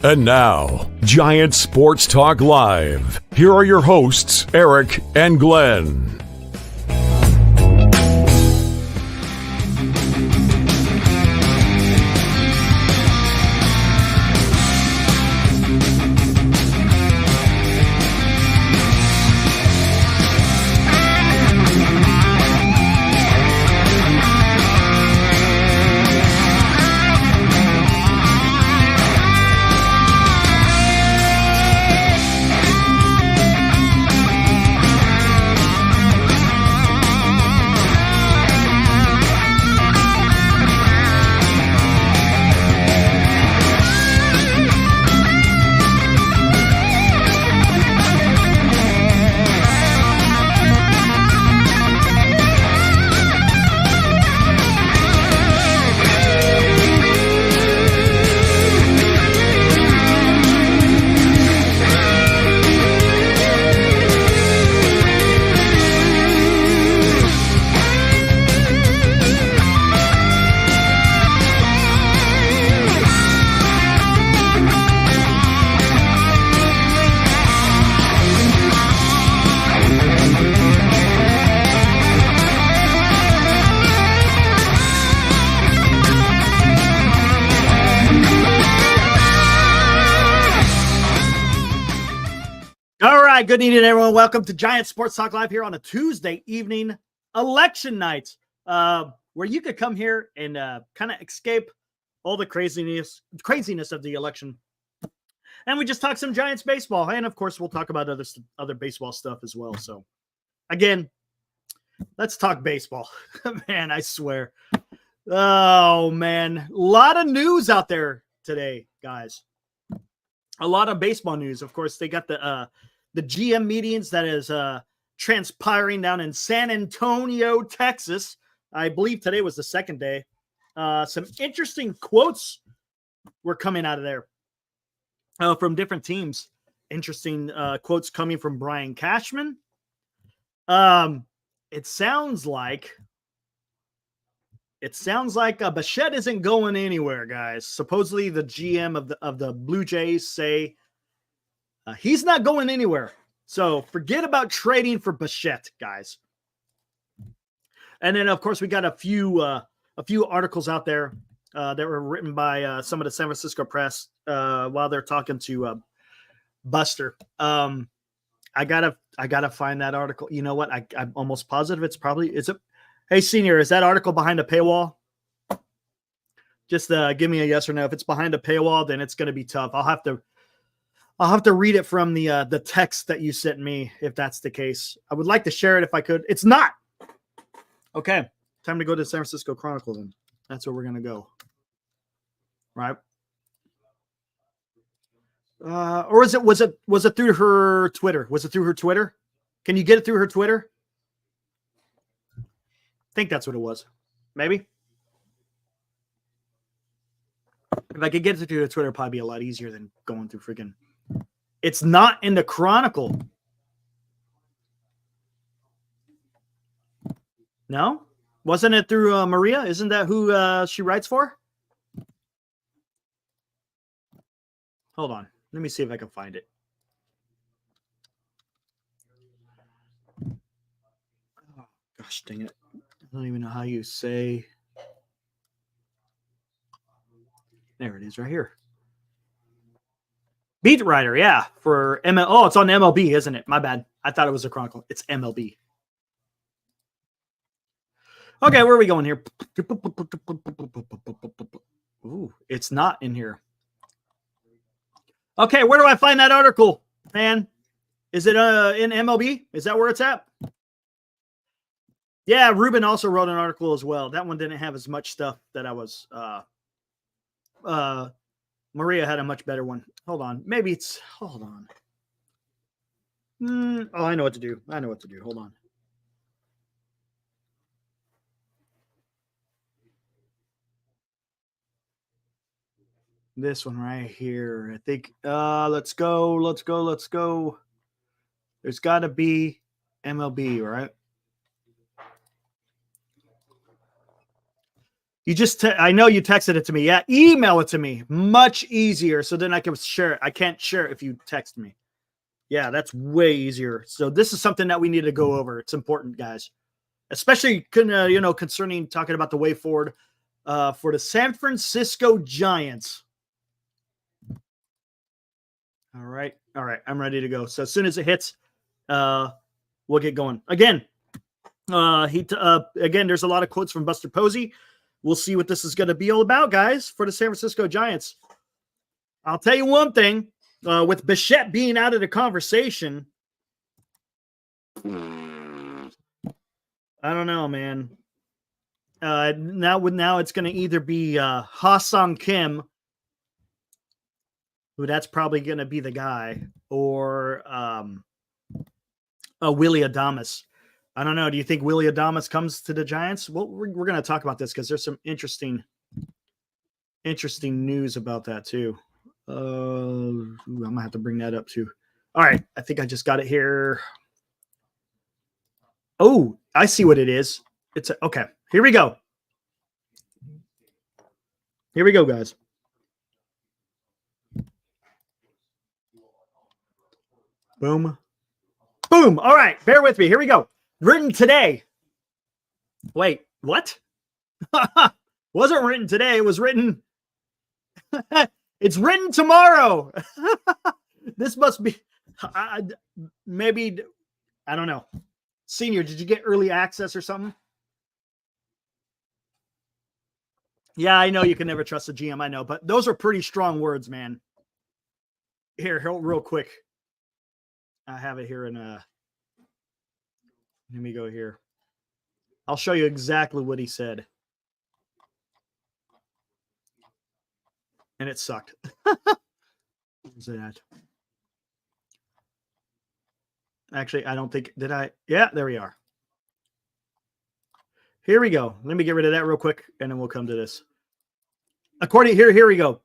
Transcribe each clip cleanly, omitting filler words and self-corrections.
And now, Giants Sports Talk Live. Here are your hosts, Eric and Glenn. Good evening, everyone. Welcome to Giants Sports Talk Live here on a Tuesday evening, election night, where you could come here and kind of escape all the craziness of the election. And we just talk some Giants baseball. And, of course, we'll talk about other baseball stuff as well. So, again, let's talk baseball. Man, I swear. Oh, man. A lot of news out there today, guys. A lot of baseball news. Of course, they got the GM meetings that is transpiring down in San Antonio, Texas. I believe today was the second day. Some interesting quotes were coming out of there from different teams. Interesting quotes coming from Brian Cashman. It sounds like Bichette isn't going anywhere, guys. Supposedly the GM of the Blue Jays say he's not going anywhere. So forget about trading for Bichette, guys. And then, of course, we got a few articles out there that were written by some of the San Francisco press while they're talking to Buster. I gotta find that article. You know what? I'm almost positive it's a. Hey, Senior, is that article behind a paywall? Just give me a yes or no. If it's behind a paywall, then it's going to be tough. I'll have to read it from the text that you sent me if that's the case. I would like to share it if I could. It's not. Okay. Time to go to San Francisco Chronicle then. That's where we're going to go. Right? Or was it through her Twitter? Was it through her Twitter? Can you get it through her Twitter? I think that's what it was. Maybe. If I could get it through the Twitter, it'd probably be a lot easier than going through freaking. It's not in the Chronicle. No? Wasn't it through Maria? Isn't that who she writes for? Hold on. Let me see if I can find it. Oh, gosh dang it. I don't even know how you say. There it is right here. Beat writer, yeah, for ML. Oh, it's on MLB, isn't it? My bad. I thought it was a Chronicle. It's MLB. Okay, where are we going here? Ooh, it's not in here. Okay, where do I find that article, man? Is it in MLB? Is that where it's at? Yeah, Ruben also wrote an article as well. That one didn't have as much stuff that I was. Maria had a much better one. Hold on. Maybe it's. Hold on. Oh, I know what to do. Hold on. This one right here. I think. Let's go. There's got to be MLB, right? You just, I know you texted it to me. Yeah, email it to me. Much easier. So then I can share it. I can't share it if you text me. Yeah, that's way easier. So this is something that we need to go over. It's important, guys. Especially, concerning talking about the way forward for the San Francisco Giants. All right. I'm ready to go. So as soon as it hits, we'll get going. Again, there's a lot of quotes from Buster Posey. We'll see what this is going to be all about, guys, for the San Francisco Giants. I'll tell you one thing. With Bichette being out of the conversation, I don't know, man. Now it's going to either be Ha-Sung Kim, who that's probably going to be the guy, or Willie Adames. I don't know. Do you think Willie Adames comes to the Giants? Well, we're going to talk about this because there's some interesting news about that too. I'm going to have to bring that up too. All right. I think I just got it here. Oh, I see what it is. Okay. Here we go. Here we go, guys. Boom. Boom. All right. Bear with me. Here we go. Written today. Wait, what? Wasn't written today. It was written. It's written tomorrow. This must be maybe, I don't know. Senior, did you get early access or something? Yeah, I know you can never trust a GM. I know, but those are pretty strong words, man. Here, real quick. I have it here in let me go here. I'll show you exactly what he said. And it sucked. What's that? Actually, I don't think, did I? Yeah, there we are. Here we go. Let me get rid of that real quick, and then we'll come to this. According here we go.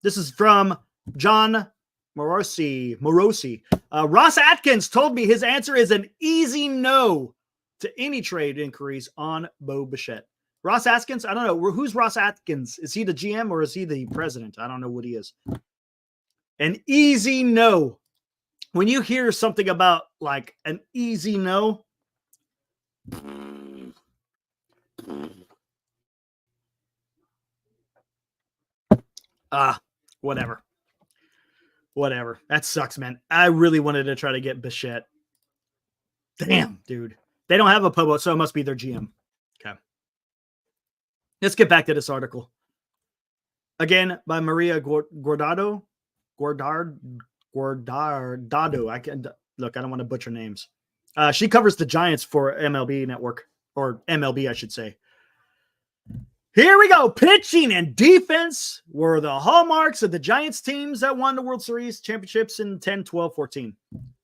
This is from John Morosi. Ross Atkins told me his answer is an easy no to any trade inquiries on Bo Bichette. Ross Atkins, I don't know. Who's Ross Atkins? Is he the GM or is he the president? I don't know what he is. An easy no. When you hear something about like an easy no, whatever. That sucks, man. I really wanted to try to get Bichette. Damn, dude. They don't have a Pobo, so it must be their GM. Okay. Let's get back to this article. Again, by Maria Guardado. I don't want to butcher names. She covers the Giants for MLB Network, or MLB, I should say. Here we go. Pitching and defense were the hallmarks of the Giants teams that won the World Series championships in 10, 12, 14.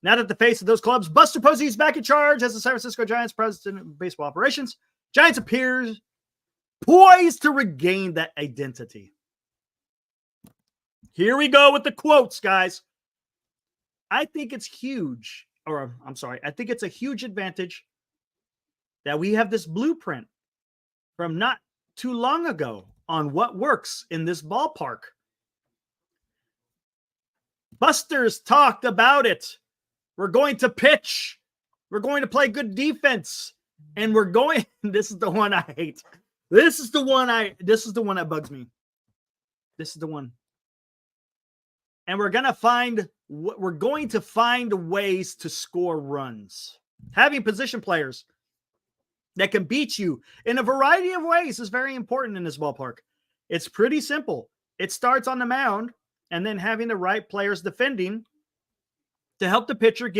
Now that the face of those clubs, Buster Posey is back in charge as the San Francisco Giants president of baseball operations. Giants appears poised to regain that identity. Here we go with the quotes, guys. I think it's huge, I think it's a huge advantage that we have this blueprint from not too long ago on what works in this ballpark. Buster's talked about it. We're going to pitch. We're going to play good defense. And we're going, this is the one I hate. This is the one that bugs me. This is the one. And we're going to find ways to score runs. Having position players that can beat you in a variety of ways is very important in this ballpark. It's pretty simple. It starts on the mound and then having the right players defending to help the pitcher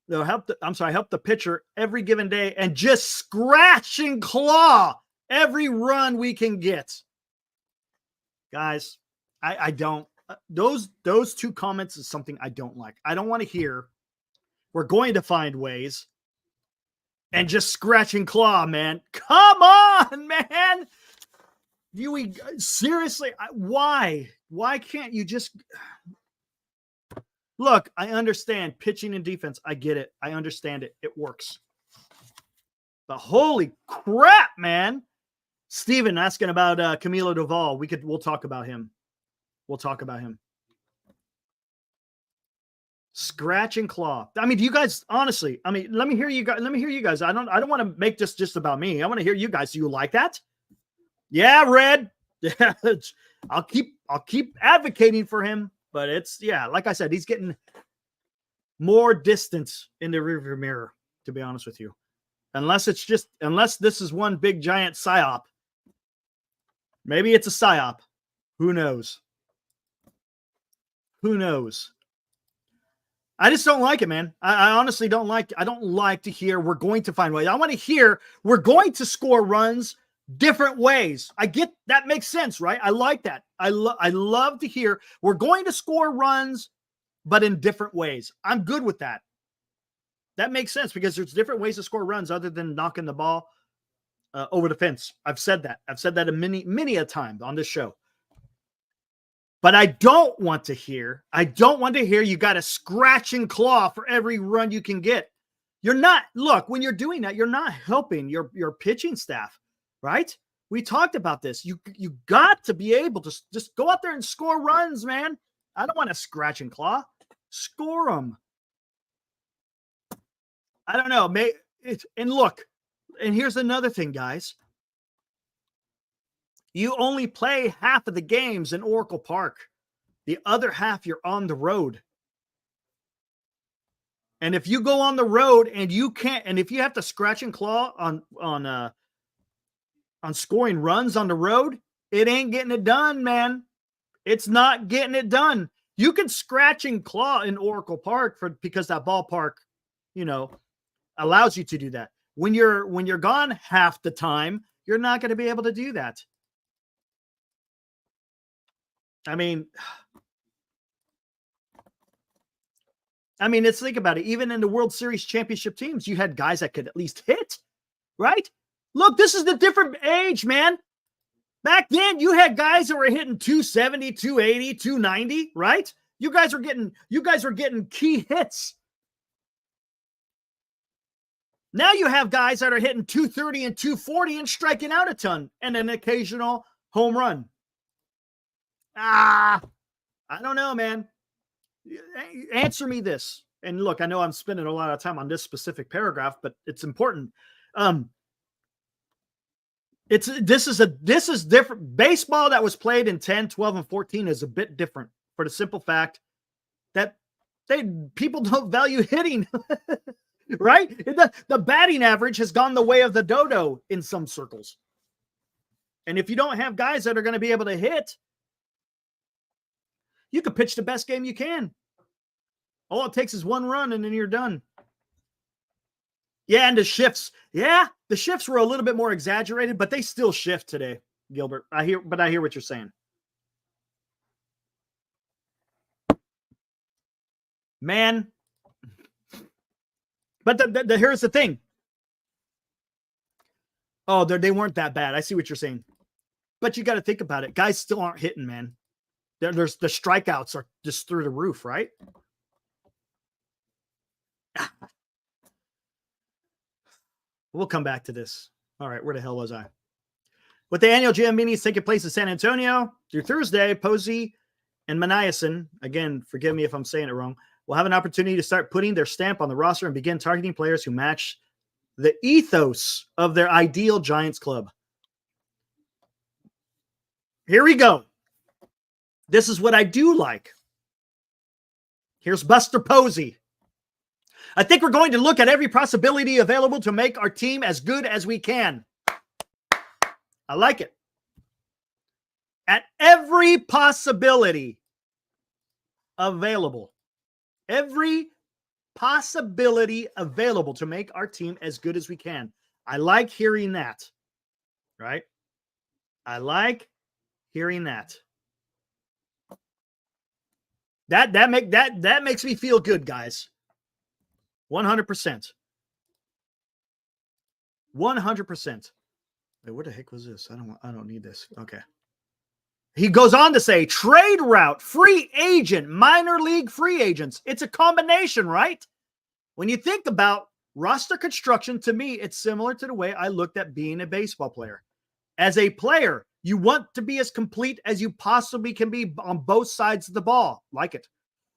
help the pitcher every given day and just scratch and claw every run we can get. Guys, I don't. Those two comments is something I don't like. I don't want to hear we're going to find ways and just scratch and claw, man. Come on, man. Seriously, why? Why can't you just look? I understand pitching and defense. I get it. I understand it. It works. But holy crap, man. Steven asking about Camilo Duvall. We'll talk about him. Scratch and claw. I mean, do you guys honestly? I mean, let me hear you guys. I don't want to make this just about me. I want to hear you guys. Do you like that? Yeah, Red. Yeah, I'll keep advocating for him, but like I said, he's getting more distance in the rearview mirror, to be honest with you. Unless this is one big giant psyop. Maybe it's a psyop. Who knows? I just don't like it, man. I honestly don't like. I don't like to hear we're going to find ways. I want to hear we're going to score runs different ways. I get that makes sense, right? I like that. I love to hear we're going to score runs, but in different ways. I'm good with that. That makes sense because there's different ways to score runs other than knocking the ball over the fence. I've said that. A many a time on this show. But I don't want to hear you got to scratch and claw for every run you can get. You're not, look, when you're doing that, you're not helping your pitching staff, right? We talked about this. You got to be able to just go out there and score runs, man. I don't want to scratch and claw. Score them. I don't know. And look, and here's another thing, guys. You only play half of the games in Oracle Park. The other half, you're on the road. And if you go on the road and you can't, and if you have to scratch and claw on scoring runs on the road, it ain't getting it done, man. It's not getting it done. You can scratch and claw in Oracle Park because that ballpark, allows you to do that. When you're gone half the time, you're not going to be able to do that. I mean, let's think about it. Even in the World Series championship teams, you had guys that could at least hit, right? Look, this is the different age, man. Back then, you had guys that were hitting 270, 280, 290, right? You guys were getting key hits. Now you have guys that are hitting 230 and 240 and striking out a ton and an occasional home run. I don't know, man. Answer me this. And look, I know I'm spending a lot of time on this specific paragraph, but it's important. This is different. Baseball that was played in 10, 12, and 14 is a bit different for the simple fact that people don't value hitting, right? The batting average has gone the way of the dodo in some circles. And if you don't have guys that are going to be able to hit, you could pitch the best game you can. All it takes is one run and then you're done. Yeah, and the shifts. Yeah, the shifts were a little bit more exaggerated, but they still shift today, Gilbert. I hear what you're saying. Man. But here's the thing. Oh, they weren't that bad. I see what you're saying. But you got to think about it. Guys still aren't hitting, man. There's the strikeouts are just through the roof, right? We'll come back to this. All right, where the hell was I? With the annual GM minis taking place in San Antonio through Thursday, Posey and Maniason, again, forgive me if I'm saying it wrong, will have an opportunity to start putting their stamp on the roster and begin targeting players who match the ethos of their ideal Giants club. Here we go. This is what I do like. Here's Buster Posey. I think we're going to look at every possibility available to make our team as good as we can. I like it. At every possibility available. Every possibility available to make our team as good as we can. I like hearing that. Right? I like hearing that. That makes me feel good, guys. 100%. 100%. Wait, what the heck was this? I don't need this. Okay. He goes on to say trade route, free agent, minor league free agents. It's a combination, right? When you think about roster construction, to me, it's similar to the way I looked at being a baseball player. As a player, you want to be as complete as you possibly can be on both sides of the ball. Like it.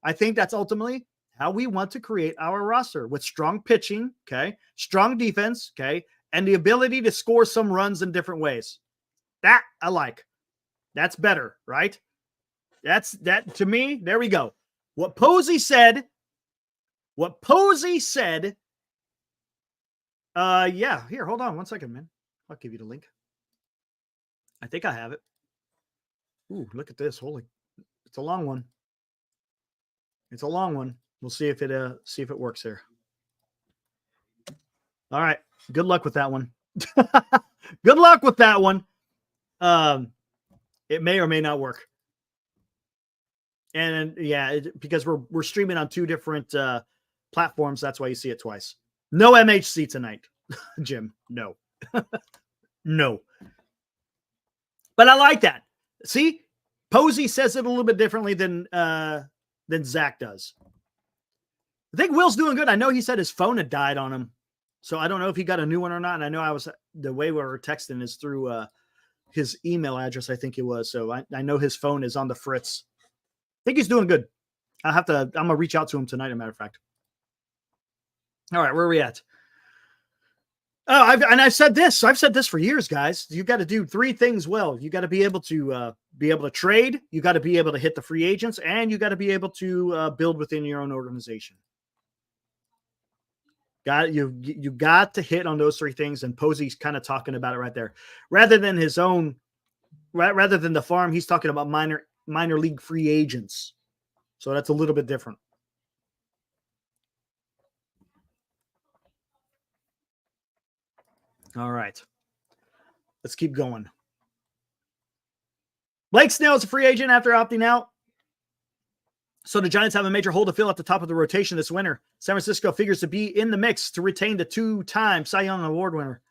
I think that's ultimately how we want to create our roster, with strong pitching, okay, strong defense, okay, and the ability to score some runs in different ways. That I like. That's better, right? That to me. There we go. What Posey said. Yeah. Here, hold on 1 second, man. I'll give you the link. I think I have it. Ooh, look at this. Holy, it's a long one. It's a long one. We'll see if it works here. All right. Good luck with that one. Good luck with that one. It may or may not work. And yeah, because we're streaming on 2 different platforms, that's why you see it twice. No MHC tonight, Jim. No. No. But I like that. See, Posey says it a little bit differently than Zach does. I think Will's doing good. I know he said his phone had died on him, so I don't know if he got a new one or not. And I know the way we were texting is through his email address, I think it was. So I know his phone is on the fritz. I think he's doing good. I'm gonna reach out to him tonight, as a matter of fact. All right, where are we at? Oh, I've said this. I've said this for years, guys. You got to do 3 things well. You got to be able to trade. You got to be able to hit the free agents, and you got to be able to build within your own organization. You got to hit on those 3 things, and Posey's kind of talking about it right there. Rather than the farm, he's talking about minor league free agents. So that's a little bit different. All right. Let's keep going. Blake Snell is a free agent after opting out. So the Giants have a major hole to fill at the top of the rotation this winter. San Francisco figures to be in the mix to retain the 2-time Cy Young Award winner.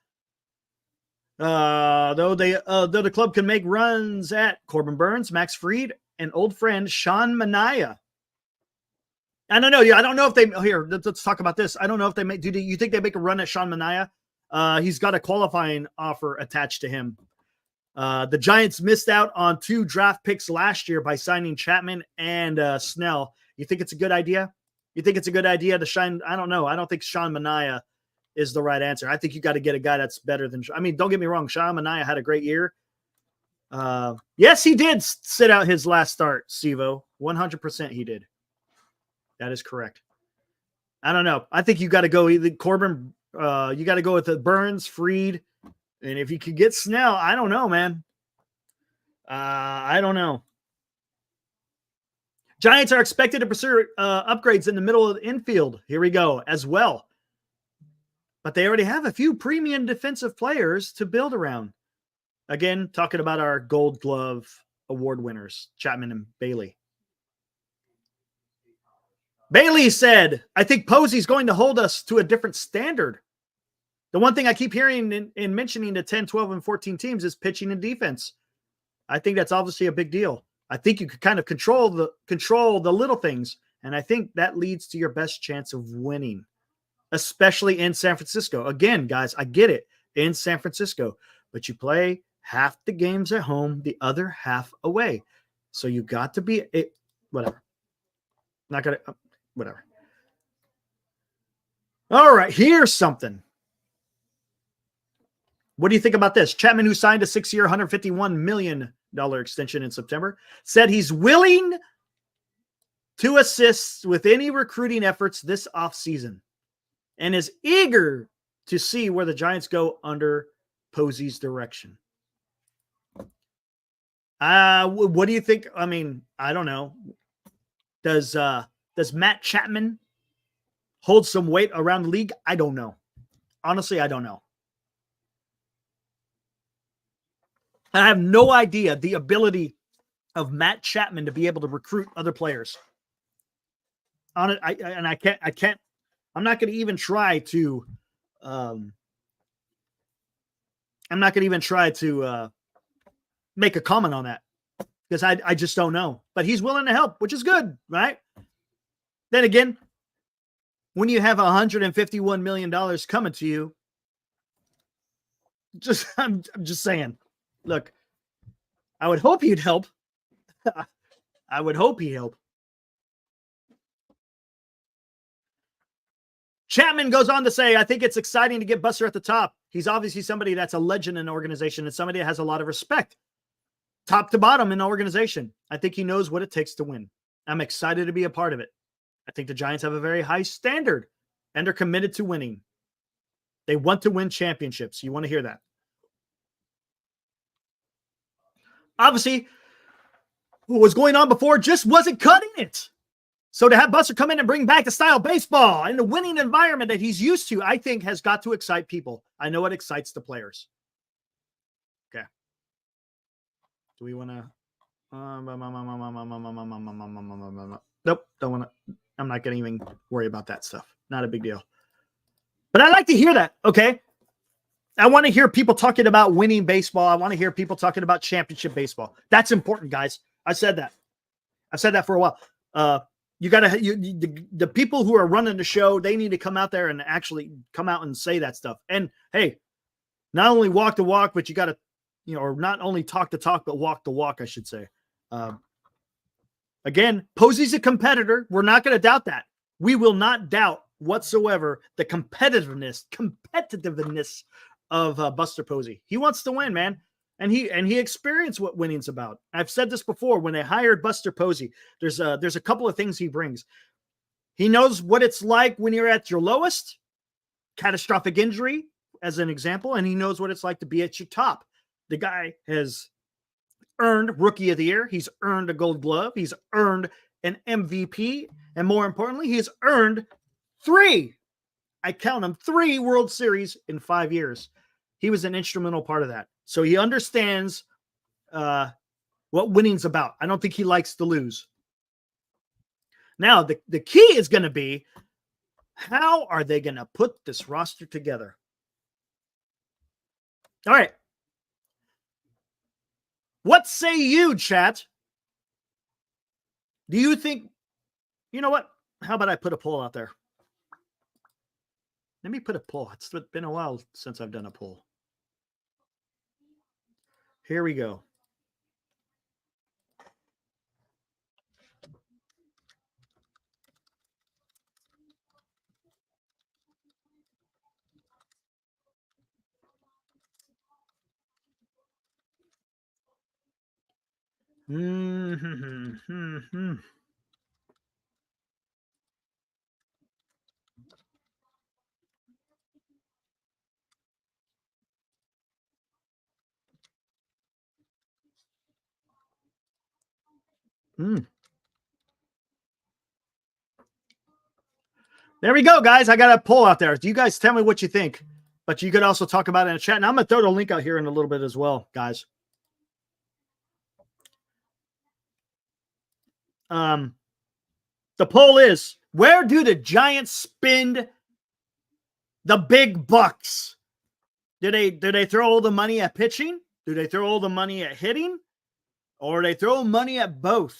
Though the club can make runs at Corbin Burns, Max Fried, and old friend Sean Manaea. I don't know. Yeah, I don't know if they here. Let's talk about this. I don't know if they make. Do you think they make a run at Sean Manaea? He's got a qualifying offer attached to him. The Giants missed out on 2 draft picks last year by signing Chapman and Snell. You think it's a good idea? You think it's a good idea to shine? I don't know. I don't think Sean Manaea is the right answer. I think you got to get a guy that's better than. I mean, don't get me wrong. Sean Manaea had a great year. Yes, he did sit out his last start. Sivo, 100% he did. That is correct. I don't know. I think you got to go either Corbin. You got to go with the Burns, Fried, and if you could get Snell, I don't know, man. I don't know. Giants are expected to pursue upgrades in the middle of the infield. Here we go as well. But they already have a few premium defensive players to build around. Again, talking about our Gold Glove award winners, Chapman and Bailey. Bailey said, I think Posey's going to hold us to a different standard. The one thing I keep hearing in mentioning the 10, 12, and 14 teams is pitching and defense. I think that's obviously a big deal. I think you could kind of control the little things, and I think that leads to your best chance of winning, especially in San Francisco. Again, guys, I get it, in San Francisco, but you play half the games at home, the other half away. So you got to be whatever. Not gonna whatever. All right, here's something. What do you think about this? Chapman, who signed a 6-year, $151 million extension in September, said he's willing to assist with any recruiting efforts this offseason and is eager to see where the Giants go under Posey's direction. What do you think? I mean, I don't know. Does Matt Chapman hold some weight around the league? I don't know. Honestly, I don't know. I have no idea the ability of Matt Chapman to be able to recruit other players. On it, I can't. I'm not going to even try to. I'm not going to even try to make a comment on that because I just don't know. But he's willing to help, which is good, right? Then again, when you have $151 million coming to you, I'm just saying. Look, I would hope he'd help. I would hope he'd help. Chapman goes on to say, I think it's exciting to get Buster at the top. He's obviously somebody that's a legend in the organization and somebody that has a lot of respect, top to bottom in the organization. I think he knows what it takes to win. I'm excited to be a part of it. I think the Giants have a very high standard and they're committed to winning. They want to win championships. You want to hear that? Obviously, what was going on before just wasn't cutting it. So to have Buster come in and bring back the style of baseball and the winning environment that he's used to, I think has got to excite people. I know it excites the players. Okay. Do we want to? Nope. Don't want to. I'm not going to even worry about that stuff. Not a big deal. But I like to hear that. Okay. I want to hear people talking about winning baseball. I want to hear people talking about championship baseball. That's important, guys. I said that. I've said that for a while. You got to, the people who are running the show, they need to come out there and actually come out and say that stuff. And hey, not only walk the walk, but you got to, or not only talk the talk, but walk the walk, I should say. Again, Posey's a competitor. We're not going to doubt that. We will not doubt whatsoever the competitiveness of Buster Posey. He wants to win, man. And he experienced what winning's about. I've said this before. When they hired Buster Posey, there's a couple of things he brings. He knows what it's like when you're at your lowest, catastrophic injury, as an example, and he knows what it's like to be at your top. The guy has earned Rookie of the Year. He's earned a Gold Glove. He's earned an MVP, and more importantly, he's earned 3. I count them 3 World Series in 5 years. He was an instrumental part of that. So he understands what winning's about. I don't think he likes to lose. Now, the key is going to be, how are they going to put this roster together? All right. What say you, chat? Do you think, you know what? How about I put a poll out there? Let me put a poll. It's been a while since I've done a poll. Here we go. There we go, guys. I got a poll out there. Do you guys tell me what you think? But you could also talk about it in the chat. And I'm going to throw the link out here in a little bit as well, guys. The poll is, where do the Giants spend the big bucks? Do they throw all the money at pitching? Do they throw all the money at hitting? Or do they throw money at both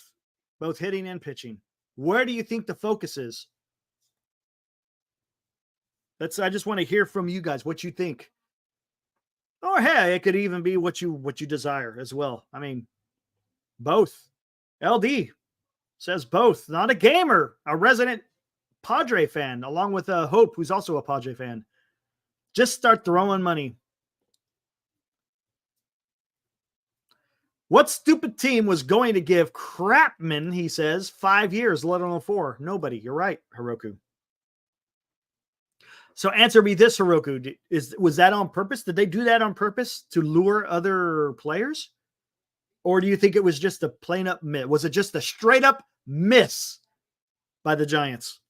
hitting and pitching? Where do you think the focus is? I just want to hear from you guys what you think. Or hey, it could even be what you desire as well. I mean, both. LD says both. Not a gamer, a resident Padre fan, along with Hope, who's also a Padre fan. Just start throwing money. What stupid team was going to give Crapman, he says, 5 years, let alone 4? Nobody. You're right, Hiroku. So answer me this, Hiroku. Was that on purpose? Did they do that on purpose to lure other players? Or do you think it was just a plain up miss? Was it just a straight up miss by the Giants?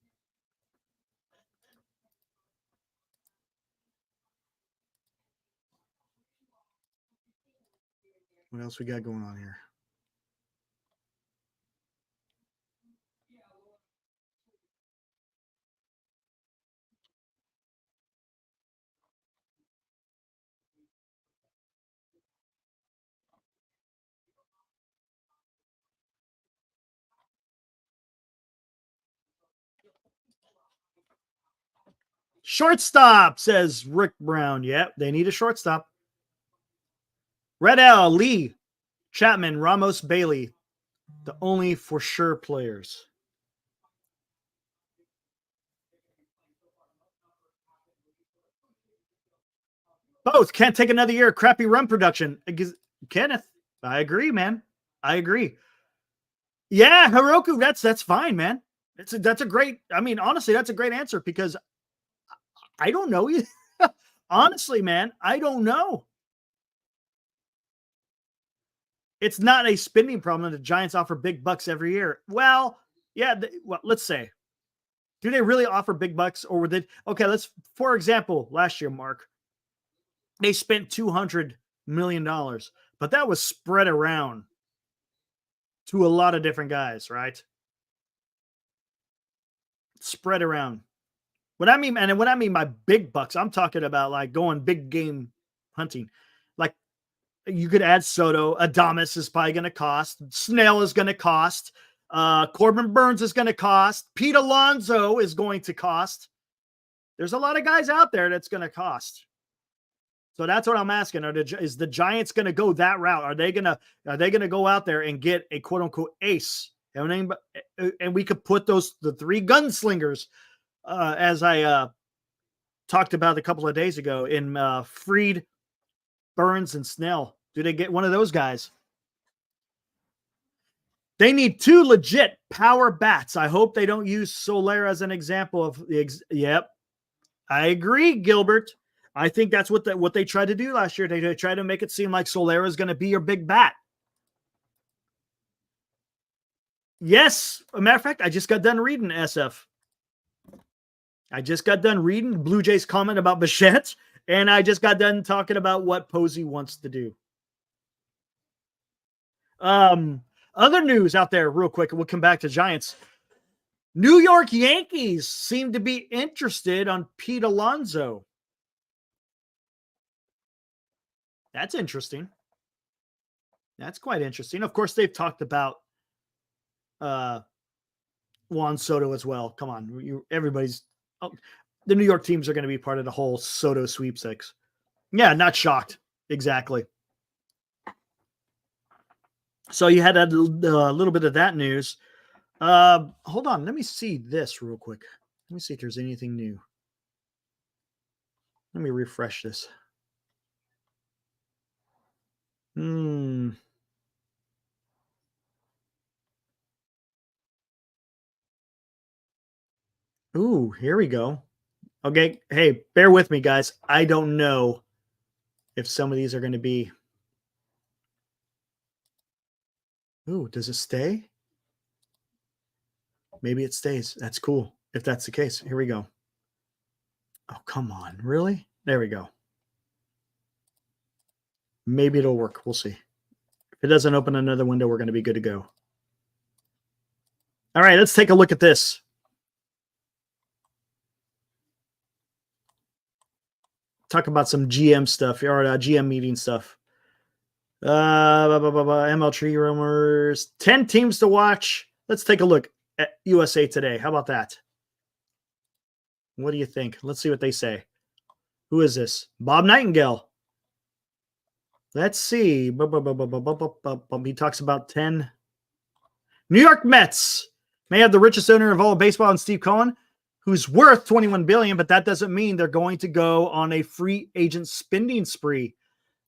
What else we got going on here? Shortstop, says Rick Brown. Yep, they need a shortstop. Red L, Lee, Chapman, Ramos, Bailey, the only for sure players. Both can't take another year of crappy run production. Kenneth, I agree, man. I agree. Yeah, Hiroku, that's fine, man. That's a great. I mean, honestly, that's a great answer because I don't know. Honestly, man, I don't know. It's not a spending problem that the Giants offer big bucks every year. Well, yeah. Well, let's say, do they really offer big bucks, or were they? Okay, for example, last year, Mark, they spent $200 million, but that was spread around to a lot of different guys, right? Spread around. What I mean by big bucks, I'm talking about like going big game hunting. Like you could add Soto, Adames is probably going to cost, Snell is going to cost, Corbin Burns is going to cost, Pete Alonso is going to cost. There's a lot of guys out there that's going to cost. So that's what I'm asking. Is the Giants going to go that route? Are they going to go out there and get a quote unquote ace? And we could put the three gunslingers, as I talked about a couple of days ago, in Fried, Burns, and Snell. Do they get one of those guys? They need two legit power bats. I hope they don't use Soler as an example of yep. I agree, Gilbert. I think that's what they tried to do last year. They tried to make it seem like Soler is going to be your big bat. Yes. As a matter of fact, I just got done reading SF. I just got done reading Blue Jays comment about Bichette, and I just got done talking about what Posey wants to do. Other news out there real quick, and we'll come back to Giants. New York Yankees seem to be interested on Pete Alonso. That's interesting. That's quite interesting. Of course, they've talked about Juan Soto as well. Come on, the New York teams are going to be part of the whole Soto sweepstakes. Yeah, not shocked. Exactly. So you had a little bit of that news. Hold on. Let me see this real quick. Let me see if there's anything new. Let me refresh this. Ooh, here we go. Okay. Hey, bear with me, guys. I don't know if some of these are going to be. Ooh, does it stay? Maybe it stays. That's cool. If that's the case, here we go. Oh, come on. Really? There we go. Maybe it'll work. We'll see. If it doesn't open another window, we're going to be good to go. All right, let's take a look at this. Talk about some GM stuff, or GM meeting stuff. ML Tree rumors. 10 teams to watch. Let's take a look at USA Today. How about that? What do you think? Let's see what they say. Who is this? Bob Nightingale. Let's see. He talks about 10. New York Mets may have the richest owner of all of baseball in Steve Cohen, who's worth $21 billion, but that doesn't mean they're going to go on a free agent spending spree.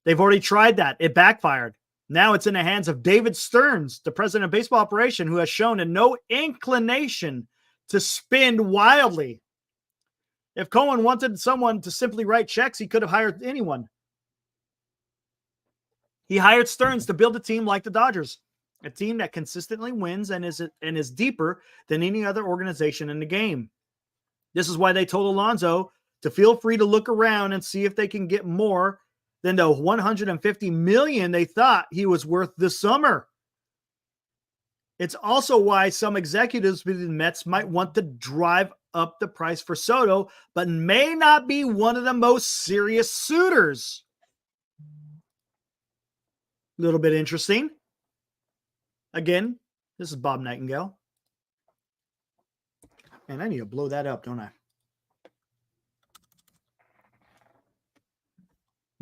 They've already tried that. It backfired. Now it's in the hands of David Stearns, the president of baseball operation, who has shown no inclination to spend wildly. If Cohen wanted someone to simply write checks, he could have hired anyone. He hired Stearns to build a team like the Dodgers, a team that consistently wins and is deeper than any other organization in the game. This is why they told Alonso to feel free to look around and see if they can get more than the $150 million they thought he was worth this summer. It's also why some executives within the Mets might want to drive up the price for Soto, but may not be one of the most serious suitors. A little bit interesting. Again, this is Bob Nightingale. And I need to blow that up, don't I?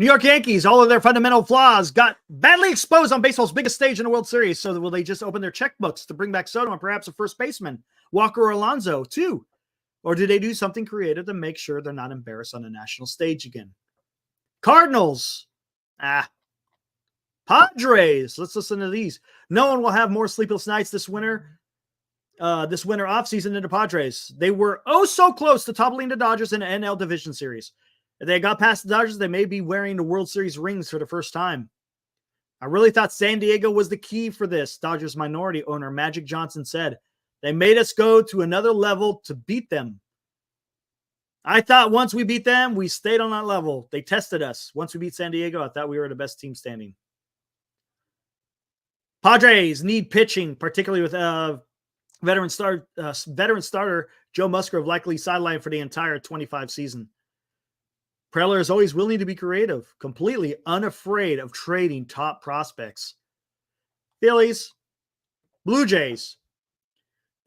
New York Yankees, all of their fundamental flaws got badly exposed on baseball's biggest stage in the World Series. So will they just open their checkbooks to bring back Soto and perhaps a first baseman, Walker or Alonso, too? Or do they do something creative to make sure they're not embarrassed on a national stage again? Cardinals. Padres. Let's listen to these. No one will have more sleepless nights this winter offseason than the Padres. They were oh so close to toppling the Dodgers in the NL Division Series. If they got past the Dodgers, they may be wearing the World Series rings for the first time. I really thought San Diego was the key for this, Dodgers minority owner Magic Johnson said. They made us go to another level to beat them. I thought once we beat them, we stayed on that level. They tested us. Once we beat San Diego, I thought we were the best team standing. Padres need pitching, particularly with veteran starter Joe Musgrove likely sidelined for the entire 25 season. Preller is always willing to be creative, completely unafraid of trading top prospects. Phillies, Blue Jays.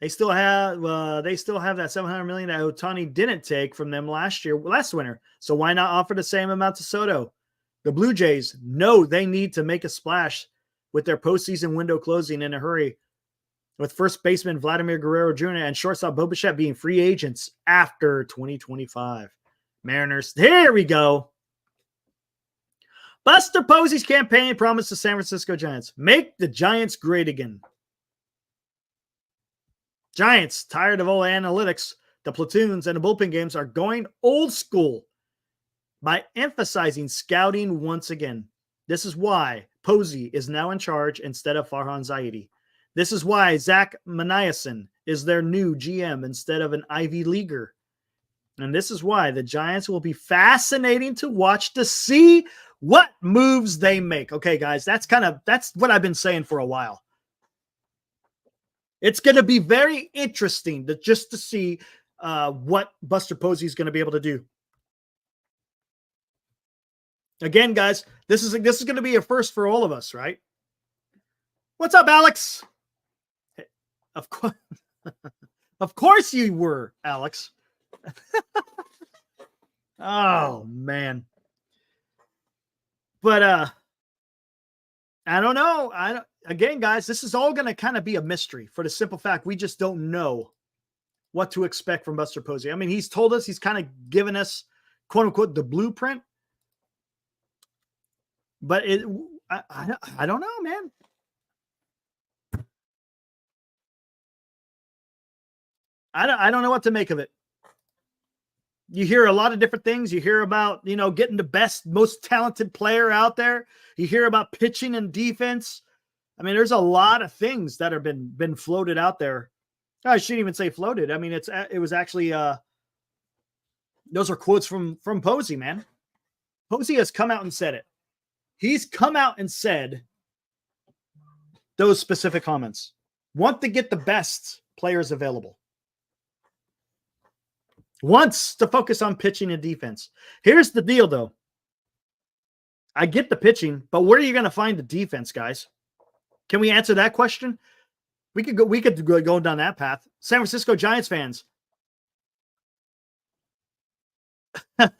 They still have that $700 million that Ohtani didn't take from them last winter. So why not offer the same amount to Soto? The Blue Jays know they need to make a splash with their postseason window closing in a hurry, with first baseman Vladimir Guerrero Jr. and shortstop Bo Bichette being free agents after 2025. Mariners, here we go. Buster Posey's campaign promised the San Francisco Giants, make the Giants great again. Giants, tired of old analytics, the platoons, and the bullpen games, are going old school by emphasizing scouting once again. This is why Posey is now in charge instead of Farhan Zaidi. This is why Zach Maniason is their new GM instead of an Ivy Leaguer. And this is why the Giants will be fascinating to watch to see what moves they make. Okay, guys, that's what I've been saying for a while. It's going to be very interesting to see what Buster Posey is going to be able to do. Again, guys, this is going to be a first for all of us, right? What's up, Alex? Hey, of course, of course you were, Alex. Oh man. But I don't know. Again, guys, this is all going to kind of be a mystery for the simple fact we just don't know what to expect from Buster Posey. I mean, he's told us, he's kind of given us, quote unquote, the blueprint. But I don't know, man. I don't know what to make of it. You hear a lot of different things. You hear about, getting the best, most talented player out there. You hear about pitching and defense. I mean, there's a lot of things that have been floated out there. I shouldn't even say floated. I mean, it was actually those are quotes from Posey, man. Posey has come out and said it. He's come out and said those specific comments. Want to get the best players available. Wants to focus on pitching and defense. Here's the deal, though. I get the pitching, but where are you going to find the defense, guys? Can we answer that question? We could go down that path. San Francisco Giants fans. LD.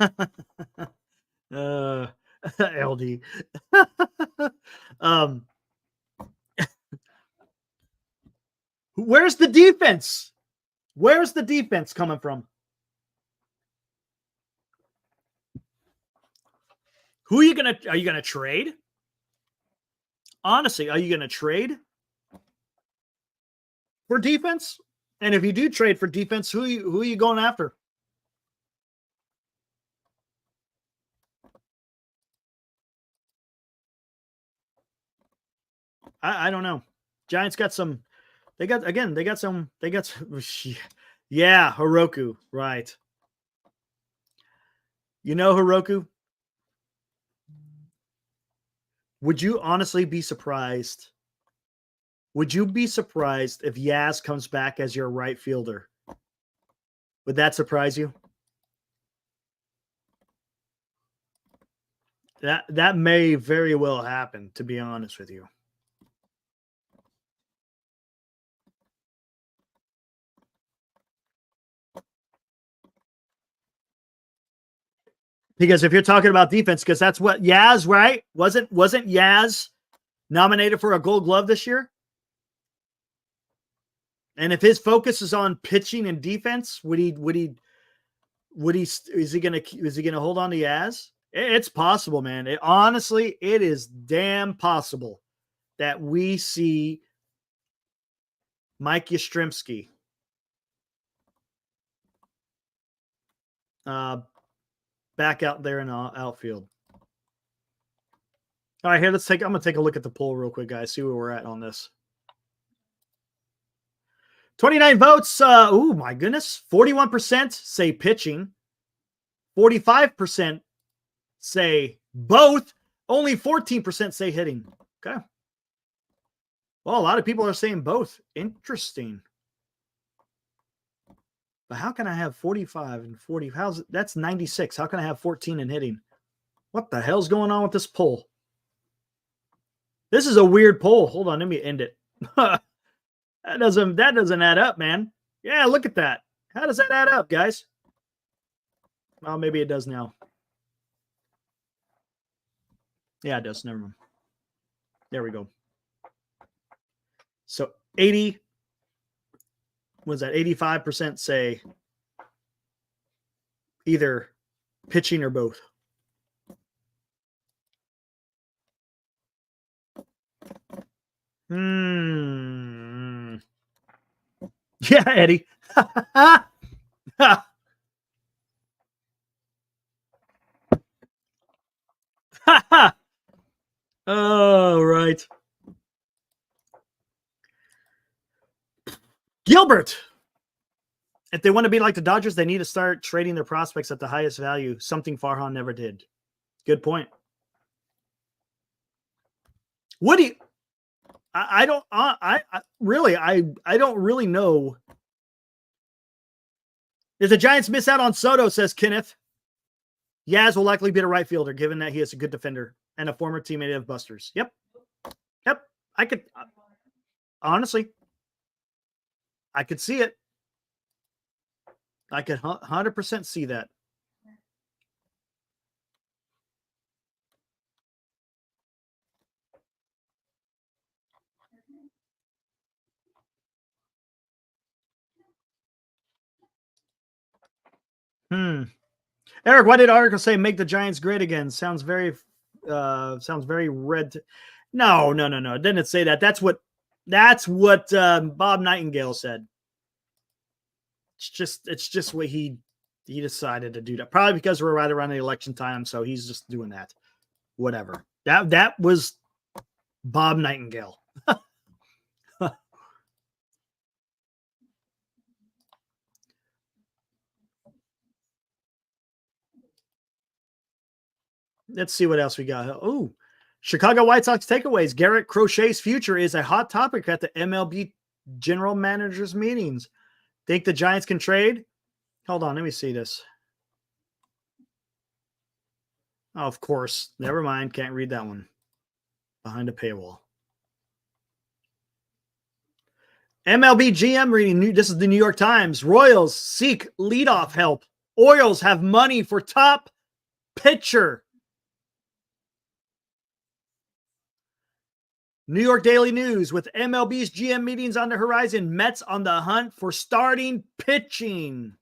Where's the defense? Where's the defense coming from? Are you gonna trade? Honestly, are you gonna trade for defense? And if you do trade for defense, who are you going after? I don't know. Giants got some. They got some. Yeah, Hiroku, right? Hiroku. Would you honestly be surprised? Would you be surprised if Yaz comes back as your right fielder? Would that surprise you? That may very well happen, to be honest with you. Because if you're talking about defense, because that's what Yaz, right? Wasn't Yaz nominated for a Gold Glove this year? And if his focus is on pitching and defense, is he gonna hold on to Yaz? It's possible, man. Honestly, it is damn possible that we see Mike Yastrzemski back out there in the outfield. All right, here, I'm going to take a look at the poll real quick, guys, see where we're at on this. 29 votes. Oh, my goodness. 41% say pitching. 45% say both. Only 14% say hitting. Okay. Well, a lot of people are saying both. Interesting. But how can I have 45 and 40? That's 96. How can I have 14 in hitting? What the hell's going on with this poll? This is a weird poll. Hold on, let me end it. that doesn't add up, man. Yeah, look at that. How does that add up, guys? Well, maybe it does now. Yeah, it does. Never mind. There we go. So 80, was that 85% say either pitching or both? Yeah, Eddie. Oh, right. Gilbert. If they want to be like the Dodgers, they need to start trading their prospects at the highest value, something Farhan never did. Good point. Woody, I don't really know. If the Giants miss out on Soto, says Kenneth, Yaz will likely be the right fielder, given that he is a good defender and a former teammate of Buster's. Yep. I could, honestly, I could see it. I could 100% see that. Eric, why did article say make the Giants great again? Sounds very red. No. It didn't say that. That's what Bob Nightingale said. It's just what he decided to do that. Probably because we're right around the election time, so he's just doing that. Whatever. That was Bob Nightingale. Let's see what else we got. Oh, Chicago White Sox takeaways. Garrett Crochet's future is a hot topic at the MLB general managers meetings. Think the Giants can trade? Hold on, let me see this. Oh, of course. Never mind. Can't read that one. Behind a paywall. MLB GM reading. This is the New York Times. Royals seek leadoff help. Orioles have money for top pitcher. New York Daily News, with MLB's GM meetings on the horizon, Mets on the hunt for starting pitching.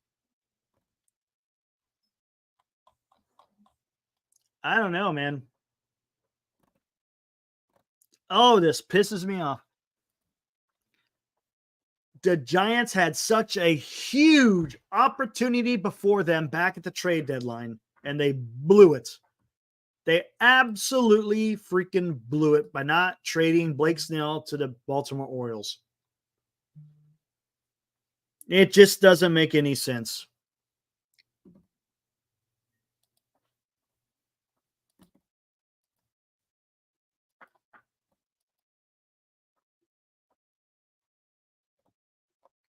I don't know, man. Oh, this pisses me off. The Giants had such a huge opportunity before them back at the trade deadline, and they blew it. They absolutely freaking blew it by not trading Blake Snell to the Baltimore Orioles. It just doesn't make any sense.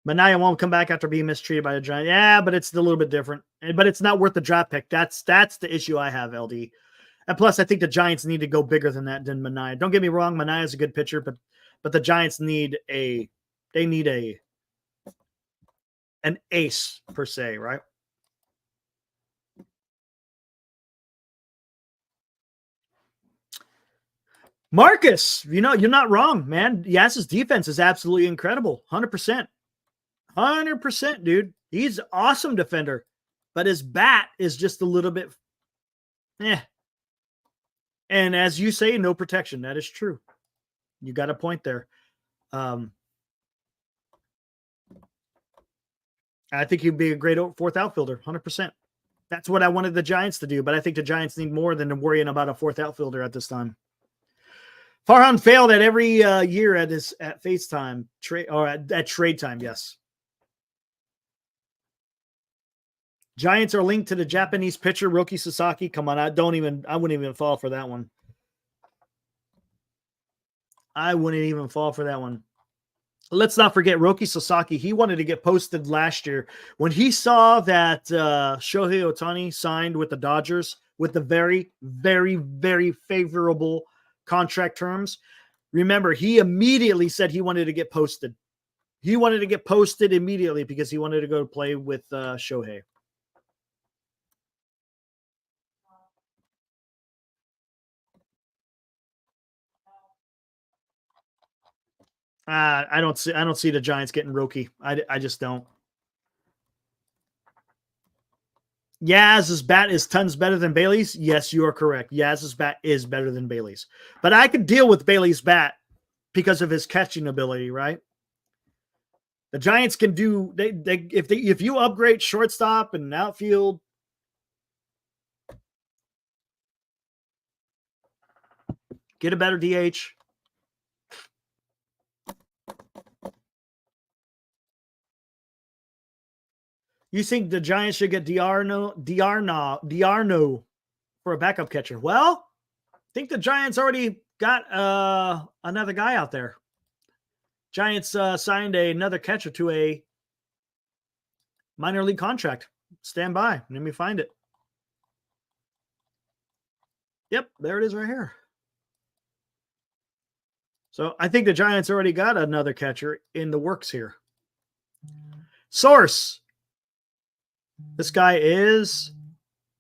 Manaea won't come back after being mistreated by the Giants. Yeah, but it's a little bit different. But it's not worth the draft pick. That's the issue I have, LD. And plus, I think the Giants need to go bigger than that than Manaea. Don't get me wrong, Manaea is a good pitcher, but the Giants need an ace per se, right? Marcus, you're not wrong, man. Yaz's defense is absolutely incredible. 100%. 100%, dude. He's an awesome defender, but his bat is just a little bit, And as you say, no protection. That is true. You got a point there. I think he'd be a great fourth outfielder, 100%. That's what I wanted the Giants to do, but I think the Giants need more than worrying about a fourth outfielder at this time. Farhan failed at every year at FaceTime at trade time. Yes. Giants are linked to the Japanese pitcher Roki Sasaki. Come on, I wouldn't even fall for that one. I wouldn't even fall for that one. Let's not forget Roki Sasaki. He wanted to get posted last year when he saw that Shohei Ohtani signed with the Dodgers with the very, very, very favorable contract terms. Remember, he immediately said he wanted to get posted. He wanted to get posted immediately because he wanted to go play with Shohei. I don't see the Giants getting Roki. I just don't. Yaz's bat is tons better than Bailey's. Yes, you are correct. Yaz's bat is better than Bailey's. But I could deal with Bailey's bat because of his catching ability, right? The Giants can do if you upgrade shortstop and outfield. Get a better DH. You think the Giants should get Diarno for a backup catcher? Well, I think the Giants already got another guy out there. Giants signed another catcher to a minor league contract. Stand by. Let me find it. Yep, there it is right here. So I think the Giants already got another catcher in the works here. Source. This guy is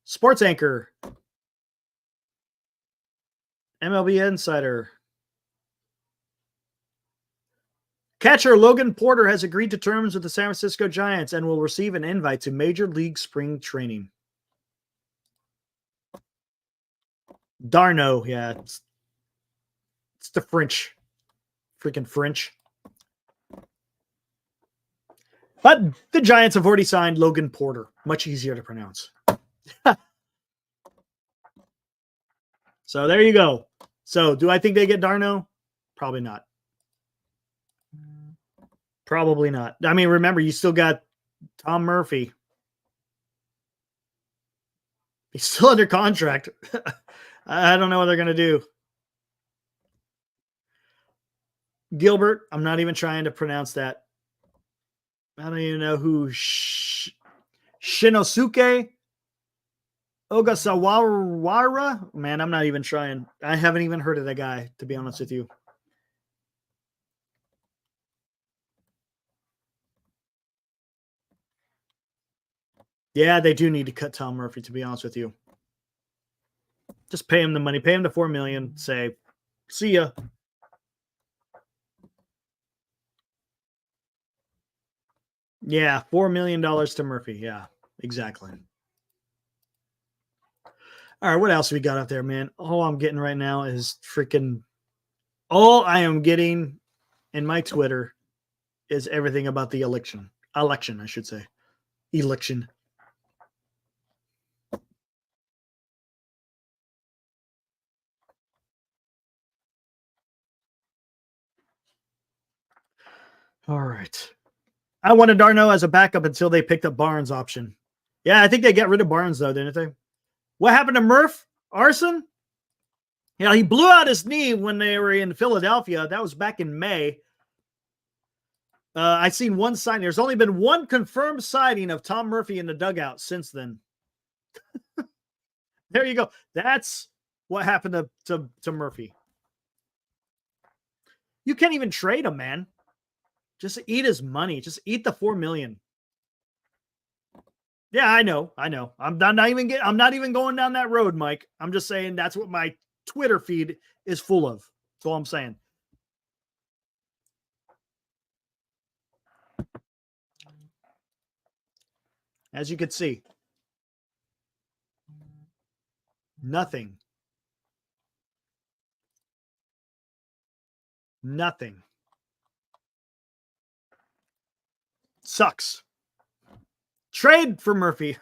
Sports Anchor. MLB Insider. Catcher Logan Porter has agreed to terms with the San Francisco Giants and will receive an invite to Major League Spring Training. Darno, yeah. It's the French. Freaking French. But the Giants have already signed Logan Porter. Much easier to pronounce. So there you go. So do I think they get Darno? Probably not. Probably not. I mean, remember, you still got Tom Murphy. He's still under contract. I don't know what they're going to do. Gilbert, I'm not even trying to pronounce that. I don't even know who Shinosuke Ogasawara. Man, I'm not even trying. I haven't even heard of that guy, to be honest with you. Yeah, they do need to cut Tom Murphy, to be honest with you. Just pay him the money. Pay him the $4 million. Say, see ya. Yeah, $4 million to Murphy. Yeah, exactly. All right, what else we got out there, man? All I'm getting right now is freaking... All I am getting in my Twitter is everything about the election. Election, I should say. Election. All right. I wanted Darno as a backup until they picked up Barnes' option. Yeah, I think they got rid of Barnes, though, didn't they? What happened to Murph? Arson? Yeah, he blew out his knee when they were in Philadelphia. That was back in May. I've seen one sighting. There's only been one confirmed sighting of Tom Murphy in the dugout since then. There you go. That's what happened to Murphy. You can't even trade him, man. Just eat his money. Just eat the $4 million. Yeah, I know. I'm not even going down that road, Mike. I'm just saying that's what my Twitter feed is full of. That's all I'm saying. As you can see, nothing. Nothing. Sucks. Trade for Murphy.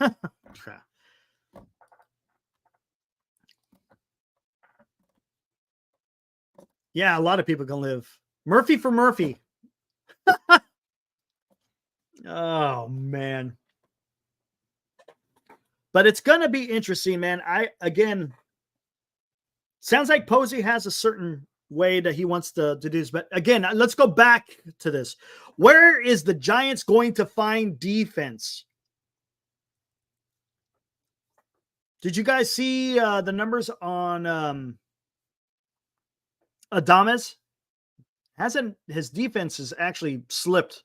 Yeah, a lot of people can live. Murphy for Murphy. Oh, man. But it's going to be interesting, man. Sounds like Posey has a certain way that he wants to do this. But again, let's go back to this. Where is the Giants going to find defense? Did you guys see the numbers on Adames? His defense has actually slipped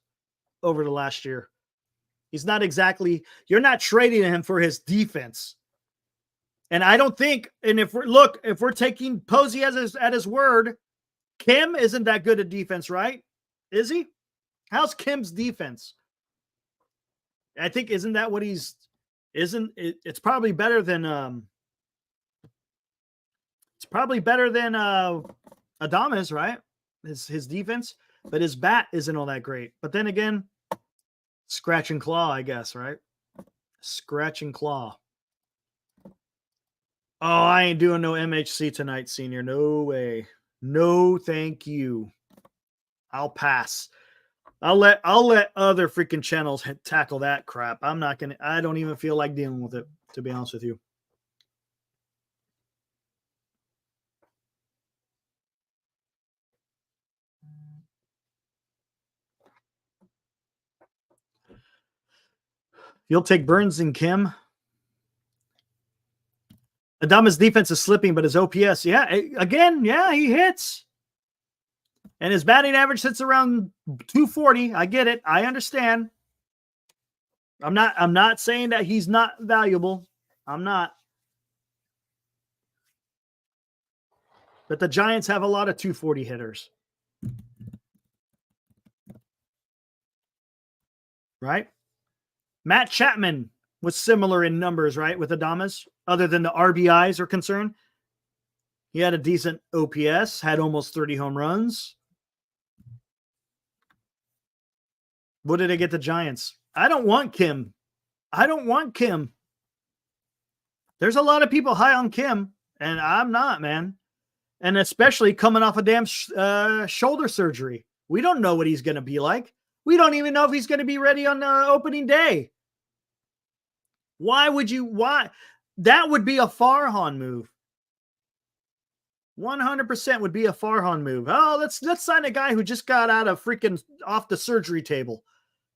over the last year. He's not exactly, you're not trading him for his defense. And I don't think, and if we're taking Posey at his word, Kim isn't that good at defense, right? Is he? How's Kim's defense? I think, isn't that what it's probably better than Adames, right? His defense, but his bat isn't all that great. But then again, scratch and claw, I guess, right? Scratch and claw. Oh, I ain't doing no MHC tonight, senior. No way. No, thank you. I'll pass. I'll let other freaking channels tackle that crap. I don't even feel like dealing with it, to be honest with you. You'll take Burns and Kim. Adama's defense is slipping, but his OPS, he hits. And his batting average sits around 240. I get it. I understand. I'm not saying that he's not valuable. I'm not. But the Giants have a lot of 240 hitters. Right? Matt Chapman was similar in numbers, right, with Adames, other than the RBIs are concerned. He had a decent OPS, had almost 30 home runs. What did they get the Giants? I don't want Kim. There's a lot of people high on Kim, and I'm not, man. And especially coming off a damn shoulder surgery. We don't know what he's going to be like. We don't even know if he's going to be ready on opening day. Why? That would be a Farhan move. 100% would be a Farhan move. Oh, let's sign a guy who just got out of freaking off the surgery table.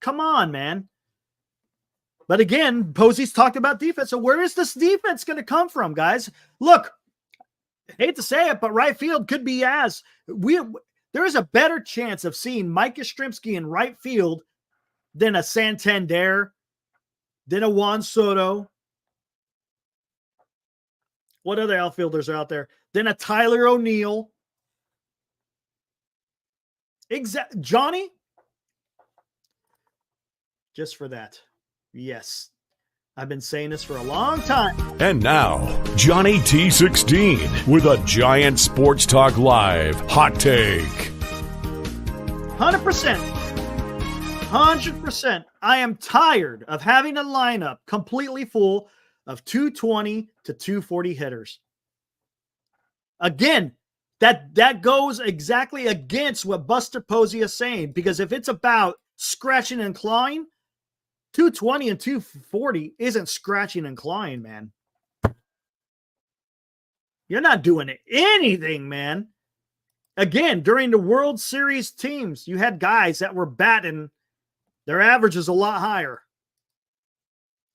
Come on, man. But again, Posey's talked about defense. So where is this defense going to come from, guys? Look, I hate to say it, but right field could be there is a better chance of seeing Mike Yastrzemski in right field than a Santander, than a Juan Soto. What other outfielders are out there? Then a Tyler O'Neill. Johnny? Just for that. Yes. I've been saying this for a long time. And now, Johnny T16 with a Giants Sports Talk Live hot take. 100%. 100%. I am tired of having a lineup completely full of 220 to 240 hitters. Again, that goes exactly against what Buster Posey is saying, because if it's about scratching and clawing, 220 and 240 isn't scratching and clawing, man. You're not doing anything, man. Again, during the World Series teams, you had guys that were batting. Their average is a lot higher.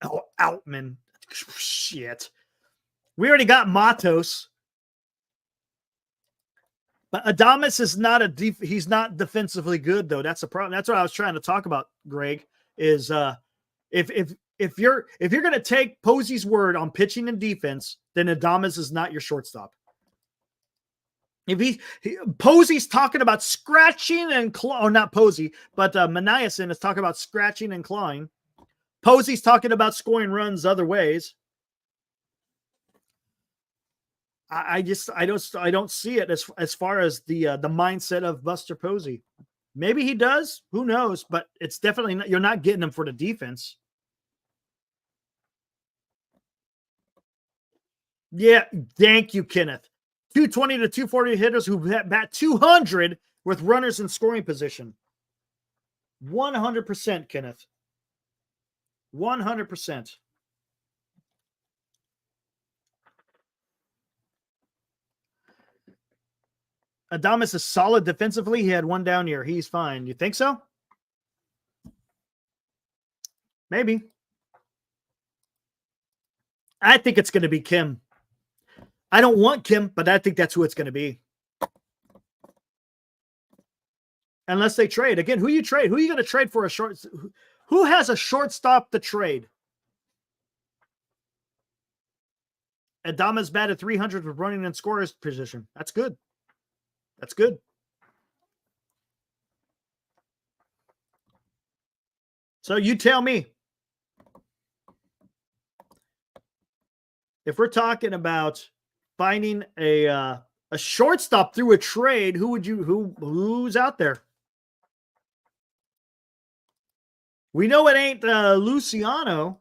Oh, Outman. Shit. We already got Matos. But Adames is not he's not defensively good, though. That's the problem. That's what I was trying to talk about, Greg, is if you're going to take Posey's word on pitching and defense, then Adames is not your shortstop. Posey's talking about scratching and clawing. Oh, not Posey, but Maniason is talking about scratching and clawing. Posey's talking about scoring runs other ways. I don't see it as far as the mindset of Buster Posey. Maybe he does. Who knows? But it's definitely not, you're not getting him for the defense. Yeah, thank you, Kenneth. 220 to 240 hitters who bat 200 with runners in scoring position. 100%, Kenneth. 100%. Adames is solid defensively. He had one down year. He's fine. You think so? Maybe. I think it's going to be Kim. I don't want Kim, but I think that's who it's going to be. Unless they trade. Again, who you trade? Who are you going to trade for a short? Who has a shortstop to trade? Adames batted 300 with running and scorer's position. That's good. That's good. So you tell me. If we're talking about finding a shortstop through a trade, who's out there? We know it ain't Luciano.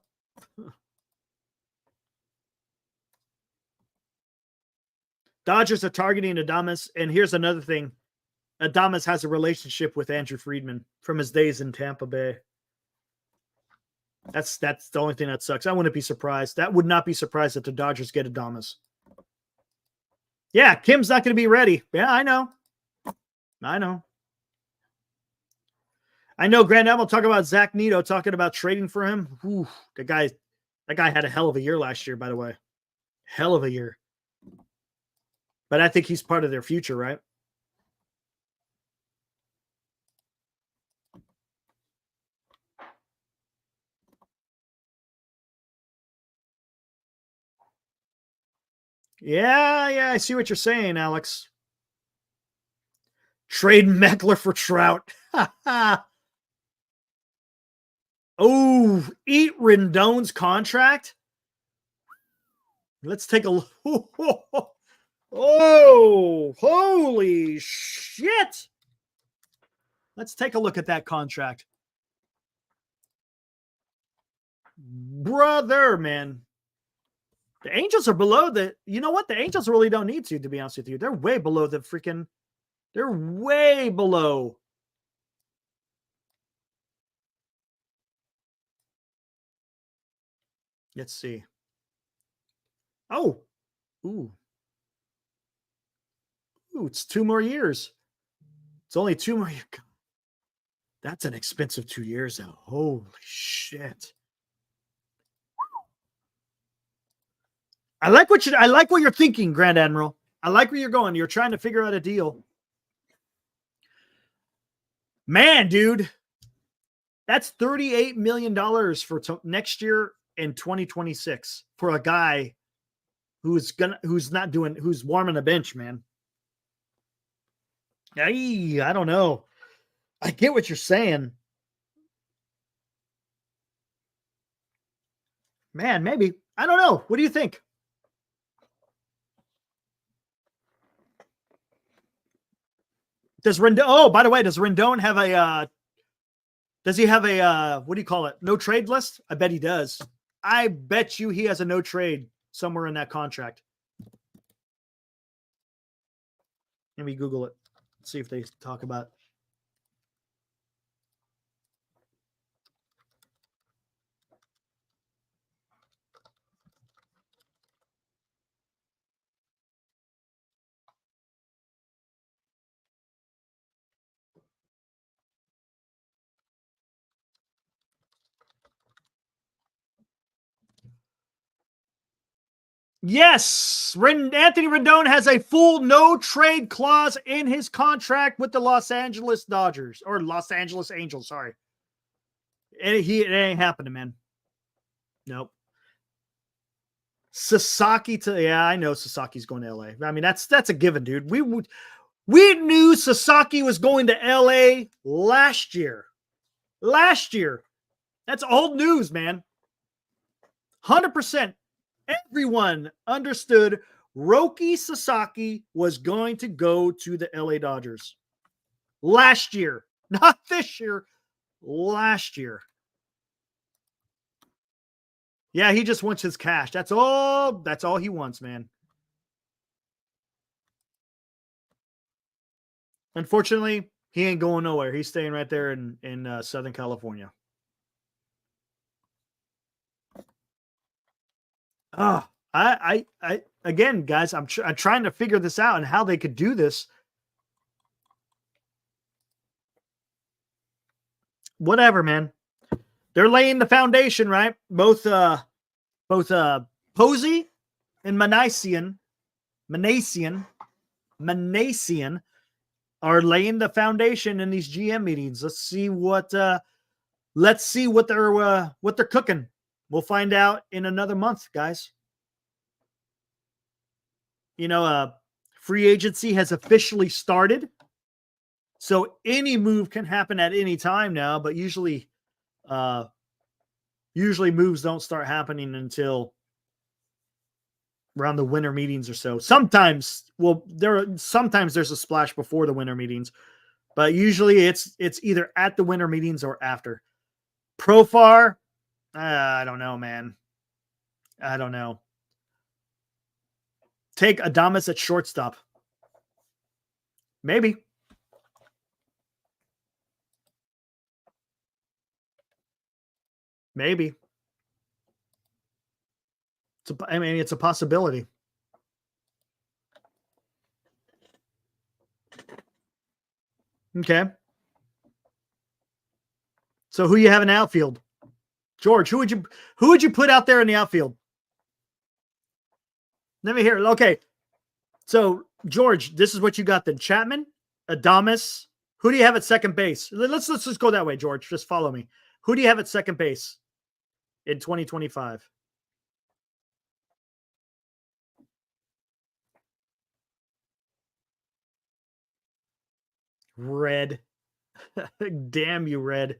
Dodgers are targeting Adames, and here's another thing. Adames has a relationship with Andrew Friedman from his days in Tampa Bay. That's the only thing that sucks. I wouldn't be surprised. That would not be surprised if the Dodgers get Adames. Yeah, Kim's not going to be ready. Yeah, I know. I know Grand Am will talk about Zach Neto, talking about trading for him. Ooh, that guy had a hell of a year last year, by the way. Hell of a year. But I think he's part of their future, right? Yeah, I see what you're saying, Alex. Trade Meckler for Trout. Oh, eat Rendon's contract? Let's take a look. Oh, holy shit. Let's take a look at that contract. Brother, man. The Angels are below the, you know what? The Angels really don't need to be honest with you. They're way below the freaking, they're way below. Let's see. Oh, ooh, it's 2 more years. It's only 2 more years. That's an expensive 2 years, though. Holy shit. I like what you're thinking, Grand Admiral. I like where you're going. You're trying to figure out a deal. Man, dude, that's $38 million for next year in 2026 for a guy who's warming the bench, man. I don't know. I get what you're saying. Man, maybe. I don't know. What do you think? Does Rendon? Oh, by the way, does Rendon have a? Does he have a? What do you call it? No trade list? I bet he does. I bet you he has a no trade somewhere in that contract. Let me Google it. See if they talk about it. Yes, Anthony Rendon has a full no trade clause in his contract with the Los Angeles Dodgers or Los Angeles Angels. Sorry, it ain't happening, man. Nope. Sasaki to, yeah, I know Sasaki's going to LA. I mean, that's a given, dude. We knew Sasaki was going to LA last year. Last year. That's old news, man. 100%. Everyone understood Roki Sasaki was going to go to the LA Dodgers. Last year. Not this year. Last year. Yeah, he just wants his cash. That's all he wants, man. Unfortunately, he ain't going nowhere. He's staying right there in Southern California. I again, guys, I'm trying to figure this out and how they could do this. Whatever, man. They're laying the foundation, right? Both Posey and Manassian are laying the foundation in these GM meetings. Let's see what they're cooking. We'll find out in another month, guys. Free agency has officially started. So any move can happen at any time now, but usually moves don't start happening until around the winter meetings or so. Sometimes there's a splash before the winter meetings, but usually it's either at the winter meetings or after. Profar, I don't know, man. I don't know. Take Adames at shortstop. Maybe. Maybe. It's a possibility. Okay. So who you have in outfield? George, who would you put out there in the outfield? Let me hear. Okay. So, George, this is what you got then. Chapman, Adames. Who do you have at second base? Let's just go that way, George. Just follow me. Who do you have at second base in 2025? Red. Damn you, Red.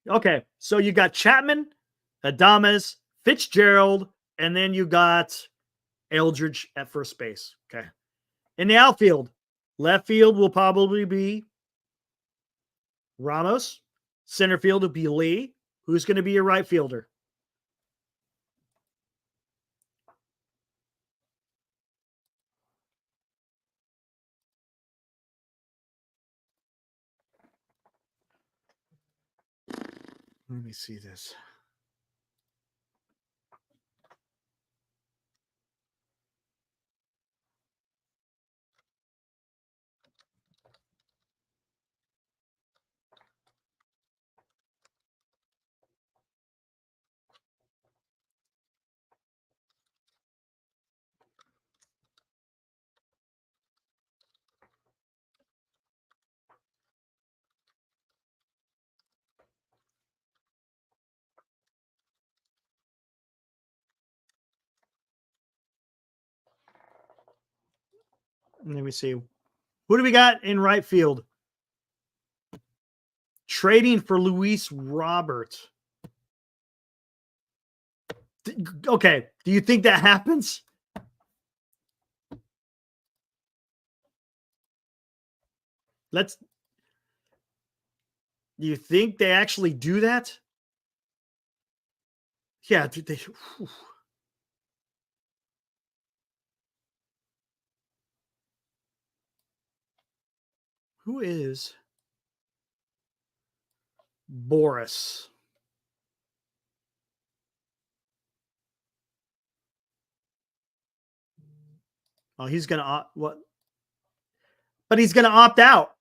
Okay, so you got Chapman, Adames, Fitzgerald, and then you got Eldridge at first base. Okay. In the outfield, left field will probably be Ramos. Center field will be Lee. Who's going to be your right fielder? Let me see this. Let me see. Who do we got in right field? Trading for Luis Robert. Okay. Do you think that happens? Do you think they actually do that? Yeah. Who is Boris? Oh, he's going to what? But he's going to opt out.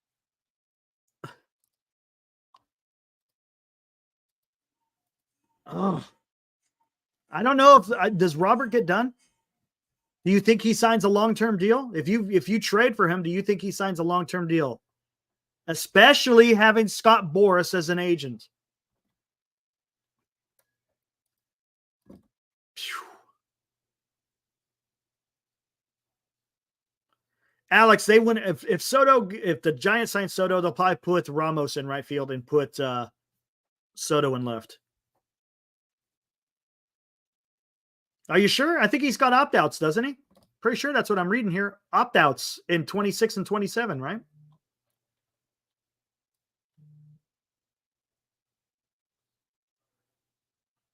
Oh, I don't know if does Robert get done? Do you think he signs a long-term deal? If you trade for him, do you think he signs a long-term deal? Especially having Scott Boras as an agent. Alex, they wouldn't if the Giants sign Soto, they'll probably put Ramos in right field and put Soto in left. Are you sure? I think he's got opt-outs, doesn't he? Pretty sure that's what I'm reading here. Opt-outs in 26 and 27, right?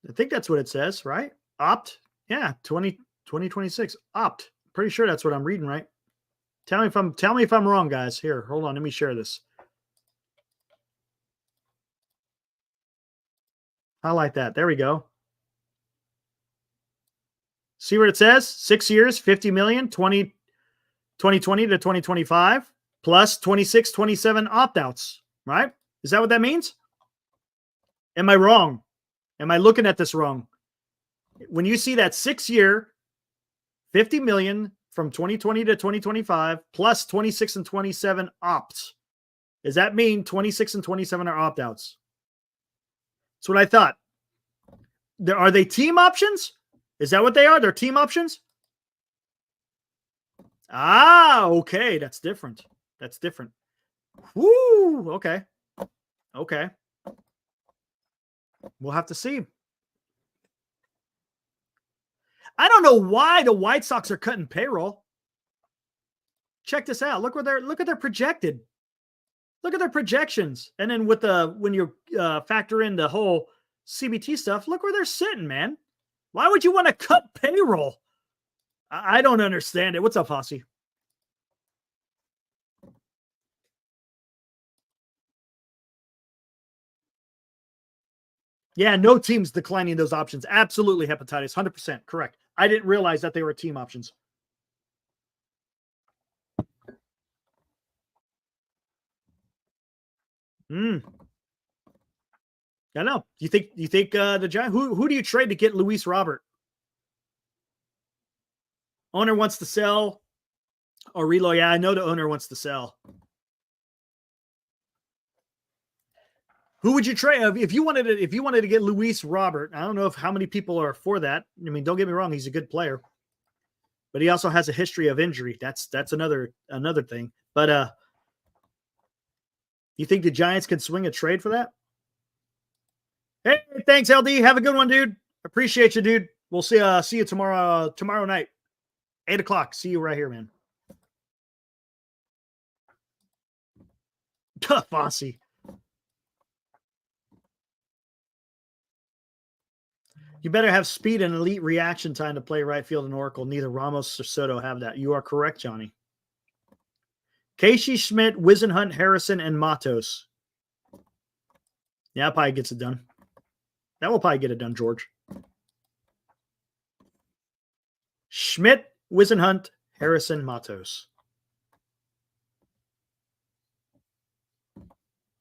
I think that's what it says, right? Opt. Yeah, 2026. Opt. Pretty sure that's what I'm reading, right? Tell me if I'm wrong, guys. Here, hold on. Let me share this. Highlight that. There we go. See what it says? 6 years, 50 million, 2020 to 2025, plus 26, 27 opt-outs, right? Is that what that means? Am I wrong? Am I looking at this wrong? When you see that 6 year, 50 million from 2020 to 2025, plus 26 and 27 opts, does that mean 26 and 27 are opt-outs? That's what I thought. Are they team options? Is that what they are? They're team options? Ah, okay. That's different. That's different. Woo. Okay. Okay. We'll have to see. I don't know why the White Sox are cutting payroll. Check this out. Look at their projected. Look at their projections. And then when you factor in the whole CBT stuff, look where they're sitting, man. Why would you want to cut payroll? I don't understand it. What's up, Posey? Yeah, no teams declining those options. Absolutely, hepatitis. 100% correct. I didn't realize that they were team options. I know. You think the Giants? Who do you trade to get Luis Robert? Owner wants to sell or reload. Yeah, I know the owner wants to sell. Who would you trade if you wanted to get Luis Robert? I don't know how many people are for that. I mean, don't get me wrong, he's a good player, but he also has a history of injury. That's another thing. But you think the Giants can swing a trade for that? Hey, thanks, LD. Have a good one, dude. Appreciate you, dude. We'll see you tomorrow night, 8:00. See you right here, man. Tough, Fossey. You better have speed and elite reaction time to play right field in Oracle. Neither Ramos or Soto have that. You are correct, Johnny. Casey, Schmidt, Wisenhunt, Harrison, and Matos. Yeah, that probably gets it done. That will probably get it done, George. Schmidt, Wisenhunt, Harrison, Matos.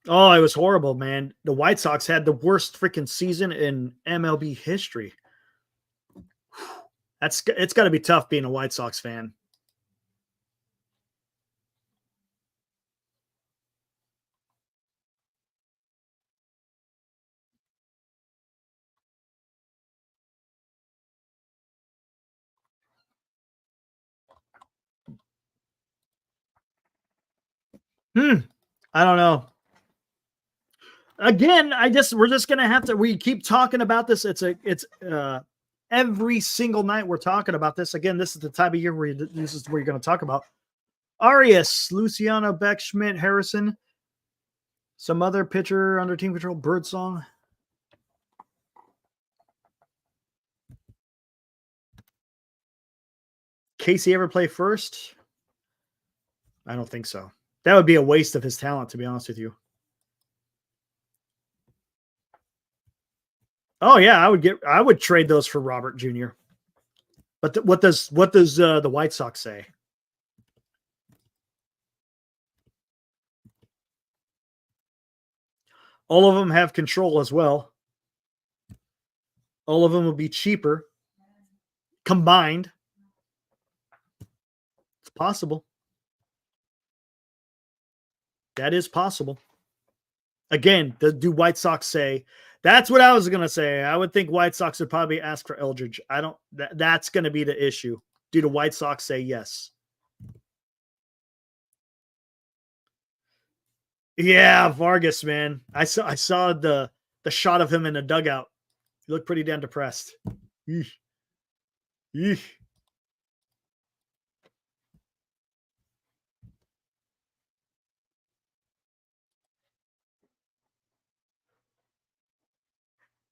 Oh, it was horrible, man. The White Sox had the worst freaking season in MLB history. It's got to be tough being a White Sox fan. I don't know. Again, we're just gonna have to. We keep talking about this. It's every single night we're talking about this. Again, this is the time of year where this is where you're going to talk about Arias, Luciano, Beck, Schmidt, Harrison, some other pitcher under team control, Birdsong. Casey ever play first? I don't think so. That would be a waste of his talent, to be honest with you. Oh yeah, I would trade those for Robert Jr. But what does the White Sox say? All of them have control as well. All of them will be cheaper combined. It's possible. That is possible. Again, do White Sox say? That's what I was going to say. I would think White Sox would probably ask for Eldridge. That's going to be the issue. Do the White Sox say yes? Yeah, Vargas, man. I saw the shot of him in the dugout. He looked pretty damn depressed. Eesh. Eesh.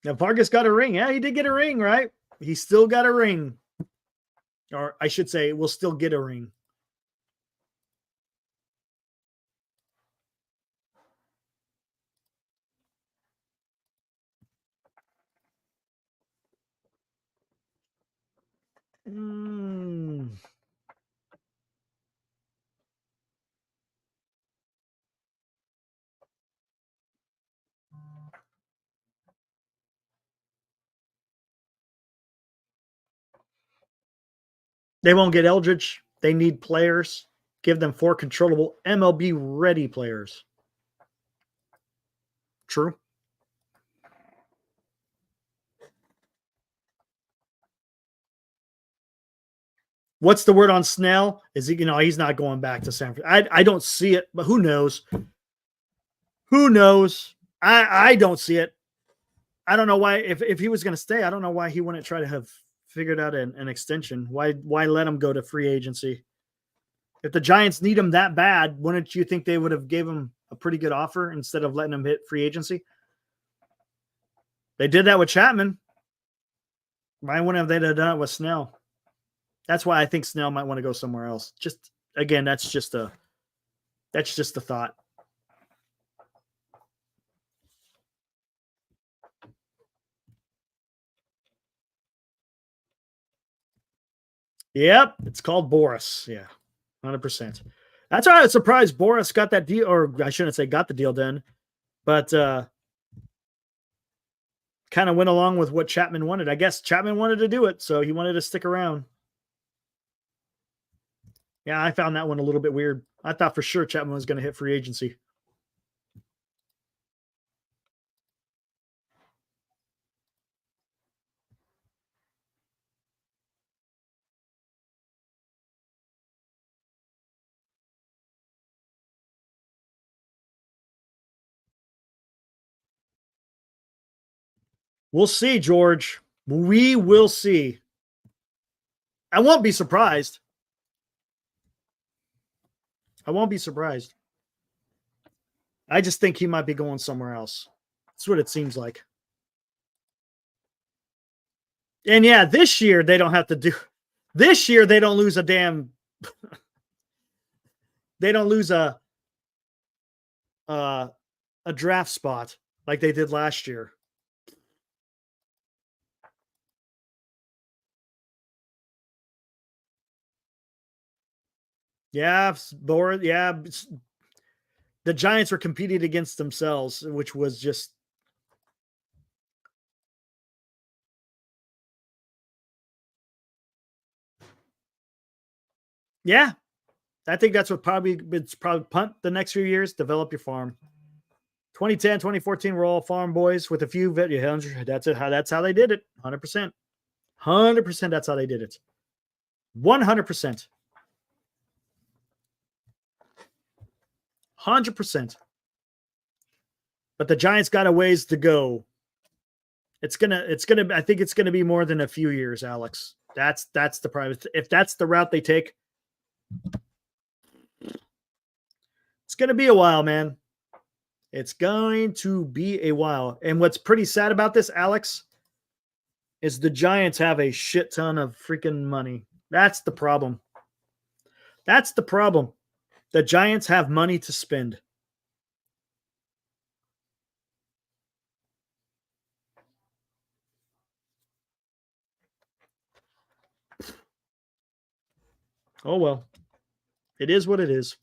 Now Vargas got a ring. Yeah, he did get a ring, right? He still got a ring. Or I should say, will still get a ring. Mm. They won't get Eldridge. They need players. Give them 4 controllable MLB ready players. True. What's the word on Snell? Is he, he's not going back to San Francisco. I don't see it, but who knows? Who knows? I don't see it. I don't know why. If he was going to stay, I don't know why he wouldn't try to have figured out an extension. Why let him go to free agency? If the Giants need him that bad, wouldn't you think they would have gave him a pretty good offer instead of letting him hit free agency? They did that with Chapman. Why wouldn't they have done it with Snell? That's why I think Snell might want to go somewhere else. Just again, that's just a thought. Yep, it's called Boris. Yeah, 100%. That's why I was surprised Boris got that deal, or I shouldn't say got the deal done, but kind of went along with what Chapman wanted. I guess Chapman wanted to do it, so he wanted to stick around. Yeah, I found that one a little bit weird. I thought for sure Chapman was going to hit free agency. We'll see, George. We will see. I won't be surprised. I won't be surprised. I just think he might be going somewhere else. That's what it seems like. And yeah, this year they don't have to do. This year they don't lose a damn. They don't lose a draft spot like they did last year. Yeah, Boris. Yeah, the Giants were competing against themselves, which was just. Yeah, I think that's what it's probably punt the next few years, develop your farm. 2010, 2014 were all farm boys with a few that's it. That's how they did it. 100%. 100% that's how they did it. 100%. 100%. But the Giants got a ways to go. I think it's gonna be more than a few years, Alex. That's the problem. If that's the route they take, it's gonna be a while, man. It's going to be a while. And what's pretty sad about this, Alex, is the Giants have a shit ton of freaking money. That's the problem. That's the problem. The Giants have money to spend. Oh, well. It is what it is.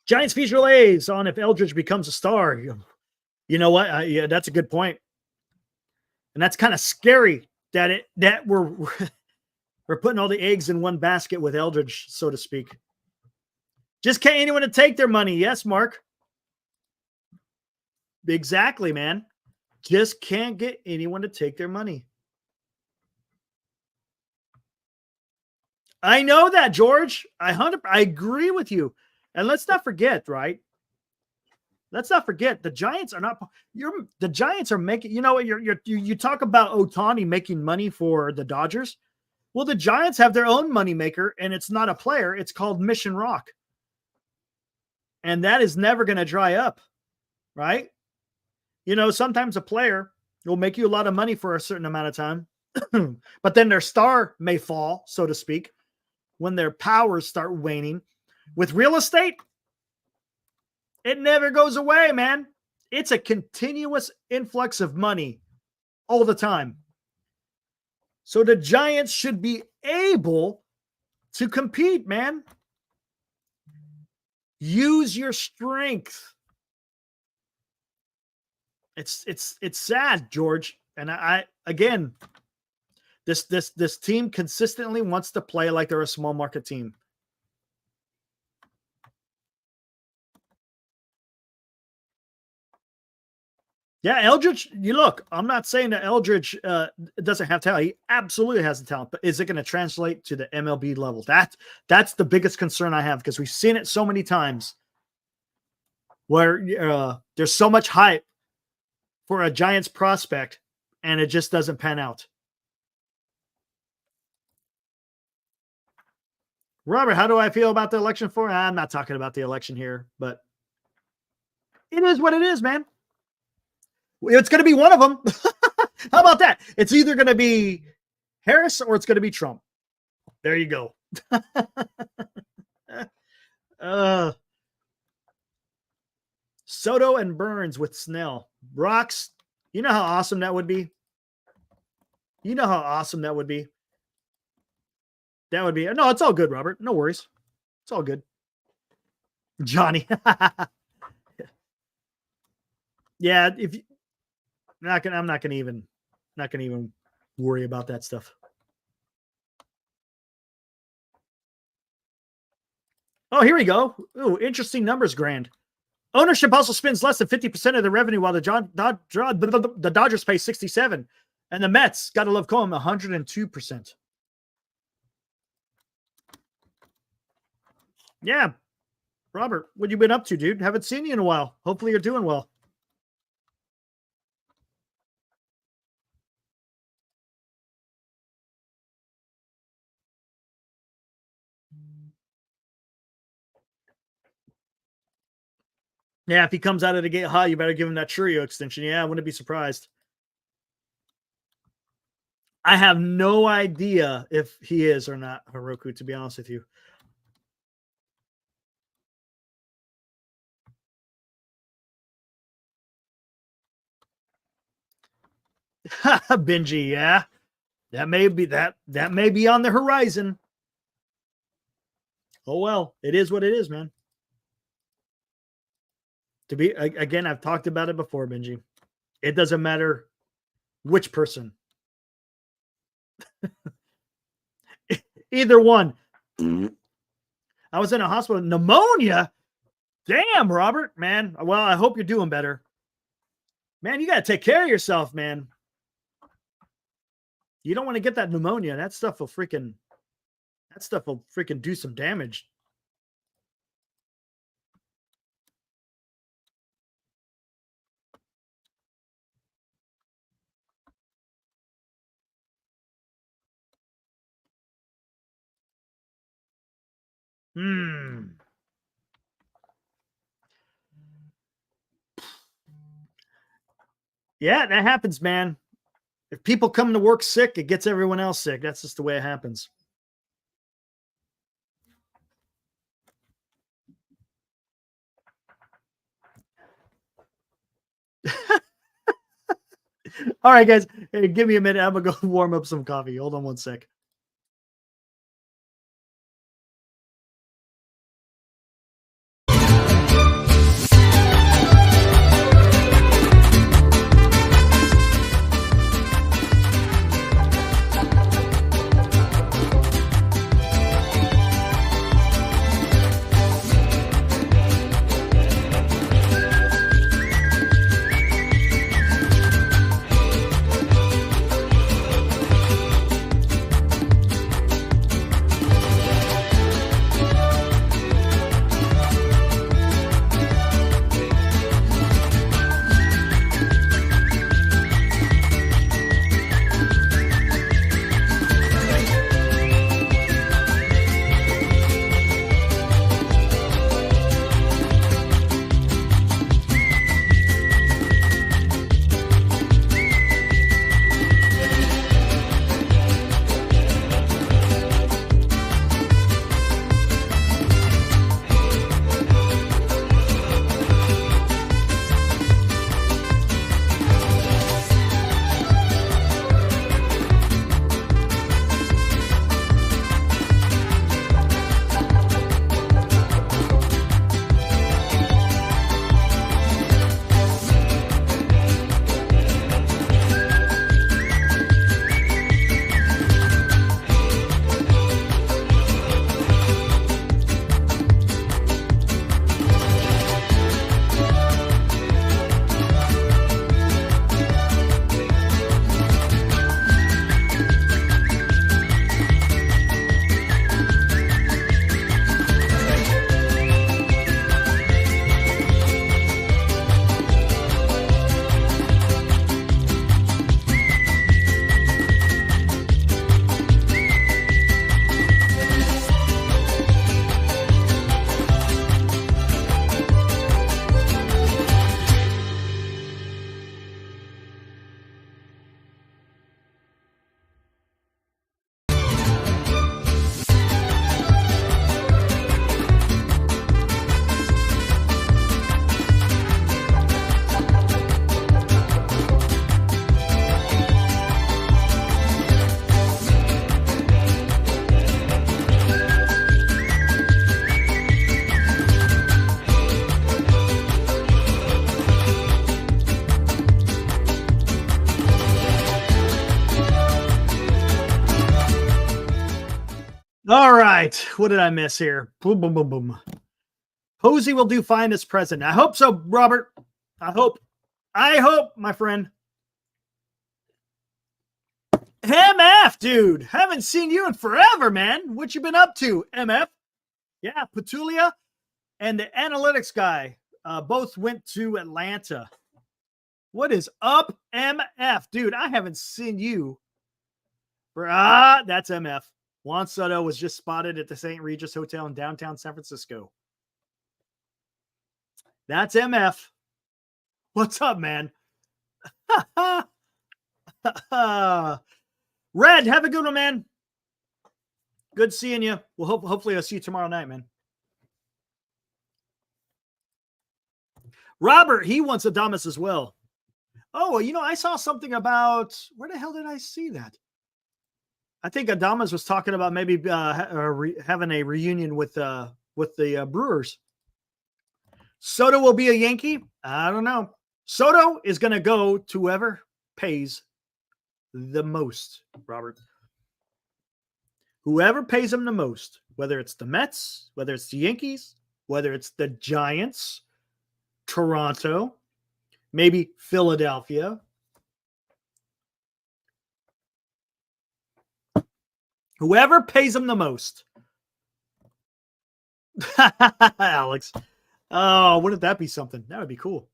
Giants feature A's on if Eldridge becomes a star. You know what? Yeah, that's a good point. And that's kind of scary. that we're putting all the eggs in one basket with Eldridge, so to speak. Just can't anyone to take their money. Yes, Mark. Exactly, man. Just can't get anyone to take their money. I know that, George. I agree with you. And let's not forget, right? Let's not forget the Giants are not. The Giants are making. You know, you talk about Ohtani making money for the Dodgers. Well, the Giants have their own moneymaker, and it's not a player. It's called Mission Rock, and that is never going to dry up, right? You know, sometimes a player will make you a lot of money for a certain amount of time, but then their star may fall, so to speak, when their powers start waning. With real estate, it never goes away, man. It's a continuous influx of money all the time. So the Giants should be able to compete, man. Use your strength. It's sad, George. And I again, this team consistently wants to play like they're a small market team. Yeah, Eldridge, you look, I'm not saying that Eldridge doesn't have talent. He absolutely has the talent, but is it going to translate to the MLB level? That's the biggest concern I have, because we've seen it so many times where there's so much hype for a Giants prospect and it just doesn't pan out. Robert, how do I feel about the election for? I'm not talking about the election here, but it is what it is, man. It's going to be one of them. How about that? It's either going to be Harris or it's going to be Trump. There you go. Soto and Burns with Snell. Rocks, you know how awesome that would be? You know how awesome that would be? That would be. No, it's all good, Robert. No worries. It's all good. Johnny. Yeah, if you, I'm not gonna even worry about that stuff. Oh, here we go. Ooh, interesting numbers, Grand. Ownership also spends less than 50% of the revenue, while the Dodgers pay 67%, and the Mets, gotta love Cohen, 102%. Yeah, Robert, what you been up to, dude? Haven't seen you in a while. Hopefully, you're doing well. Yeah, if he comes out of the gate hot, you better give him that Churio extension. Yeah, I wouldn't be surprised. I have no idea if he is or not, Heroku, to be honest with you. Benji, yeah. That may be on the horizon. Oh well, it is what it is, man. To be again, I've talked about it before, Benji. It doesn't matter which person. Either one. I was in a hospital, pneumonia. Damn, Robert, man. Well, I hope you're doing better. Man, you got to take care of yourself, man. You don't want to get that pneumonia. That stuff will freaking do some damage. Yeah, that happens, man. If people come to work sick, it gets everyone else sick. That's just the way it happens. All right, guys. Hey, give me a minute. I'm going to go warm up some coffee. Hold on one sec. All right. What did I miss here? Boom, boom, boom, boom. Posey will do fine as president. I hope so, Robert. I hope, my friend. MF, dude. Haven't seen you in forever, man. What you been up to, MF? Yeah, Petulia and the analytics guy both went to Atlanta. What is up, MF? Dude, I haven't seen you. That's MF. Juan Soto was just spotted at the St. Regis Hotel in downtown San Francisco. That's MF. What's up, man? Red, have a good one, man. Good seeing you. Well, hopefully I'll see you tomorrow night, man. Robert, he wants Adames as well. Oh, I saw something about, where the hell did I see that? I think Adames was talking about maybe having a reunion with the Brewers. Soto will be a Yankee? I don't know. Soto is going to go to whoever pays the most, Robert. Whoever pays him the most, whether it's the Mets, whether it's the Yankees, whether it's the Giants, Toronto, maybe Philadelphia. Whoever pays him the most. Alex. Oh, wouldn't that be something? That would be cool.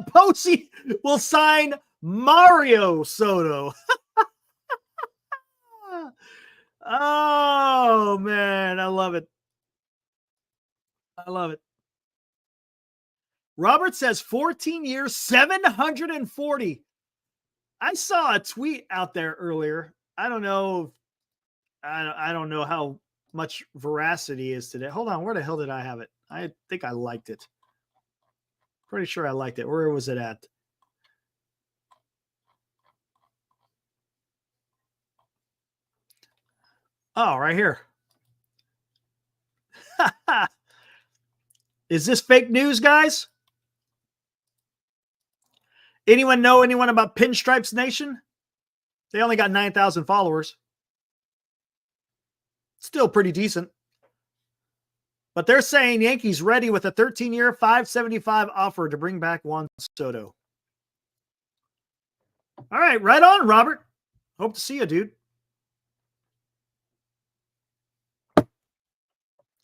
Posey will sign Mario Soto. Oh, man. I love it. I love it. Robert says 14 years, 740. I saw a tweet out there earlier. I don't know. I don't know how much veracity is today. Hold on. Where the hell did I have it? I think I liked it. Pretty sure I liked it. Where was it at? Oh, right here. Is this fake news, guys? Anyone know anyone about Pinstripes Nation? They only got 9,000 followers. Still pretty decent. But they're saying Yankees ready with a 13-year, $575 offer to bring back Juan Soto. All right, right on, Robert. Hope to see you, dude.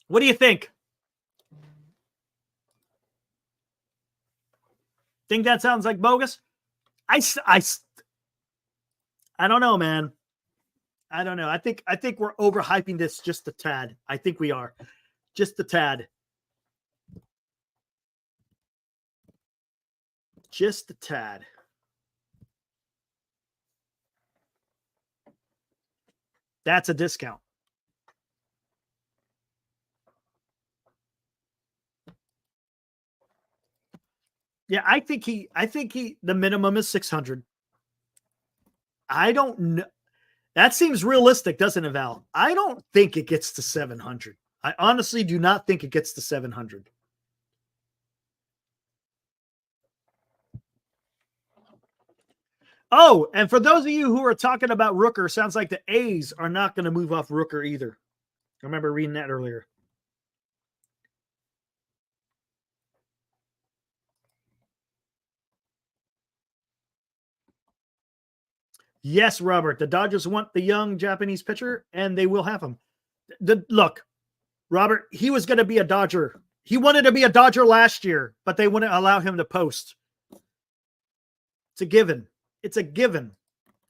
What do you think? Think that sounds like bogus? I don't know, man. I don't know. I think we're overhyping this just a tad. I think we are. Just a tad. Just a tad. That's a discount. Yeah, I think the minimum is 600. I don't know. That seems realistic, doesn't it, Val? I don't think it gets to 700. I honestly do not think it gets to 700. Oh, and for those of you who are talking about Rooker, sounds like the A's are not going to move off Rooker either. I remember reading that earlier. Yes, Robert. The Dodgers want the young Japanese pitcher, and they will have him. Look, Robert, he was going to be a Dodger. He wanted to be a Dodger last year, but they wouldn't allow him to post. It's a given. It's a given.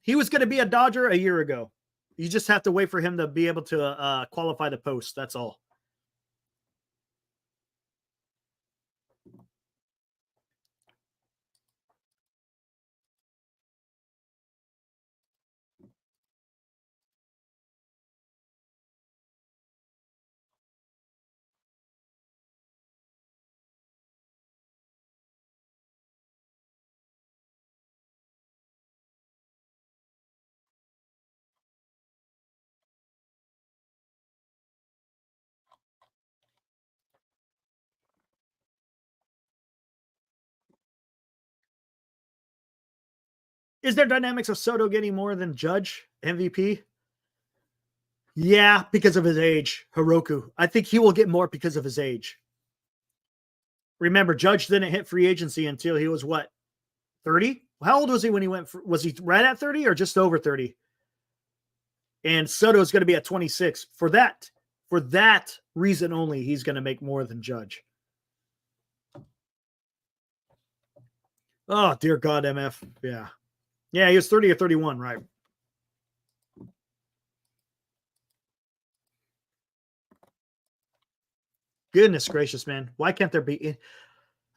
He was going to be a Dodger a year ago. You just have to wait for him to be able to qualify the post. That's all. Is there dynamics of Soto getting more than Judge MVP? Yeah, because of his age, Hiroku. I think he will get more because of his age. Remember, Judge didn't hit free agency until he was what, 30? How old was he when he went? Was he right at 30 or just over 30? And Soto is going to be at 26. For that reason only, he's going to make more than Judge. Oh, dear God, MF. Yeah. Yeah, he was 30 or 31, right? Goodness gracious, man. Why can't there be?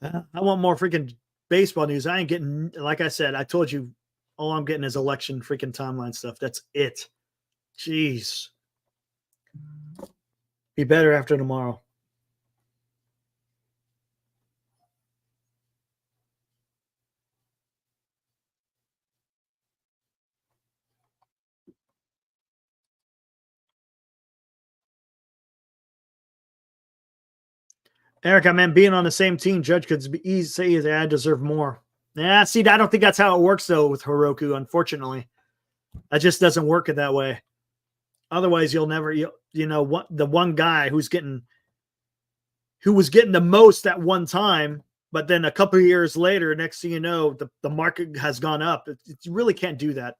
I want more freaking baseball news. I ain't getting, like I said, I told you, all I'm getting is election freaking timeline stuff. That's it. Jeez. Be better after tomorrow. Eric, I meant being on the same team. Judge could say that I deserve more. Yeah, see, I don't think that's how it works though with Hiroku. Unfortunately, that just doesn't work that way. Otherwise, you'll never, what the one guy who was getting the most at one time, but then a couple of years later, next thing you know, the market has gone up. You really can't do that.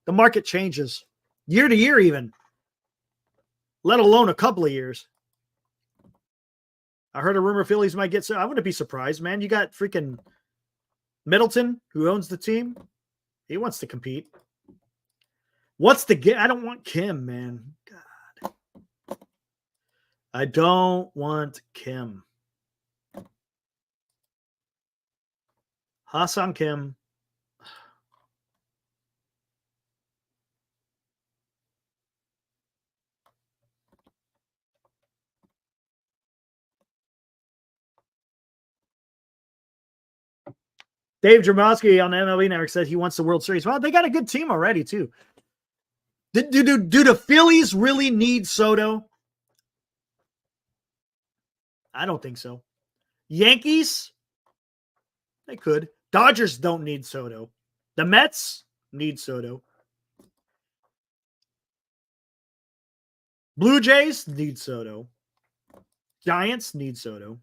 The market changes year to year, even, let alone a couple of years. I heard a rumor Phillies might get. So I wouldn't be surprised, man. You got freaking Middleton, who owns the team. He wants to compete. What's the get? I don't want Kim, man. God. I don't want Kim. Hassan Kim. Dave Dromowski on the MLB Network said he wants the World Series. Well, they got a good team already, too. Do the Phillies really need Soto? I don't think so. Yankees? They could. Dodgers don't need Soto. The Mets need Soto. Blue Jays need Soto. Giants need Soto.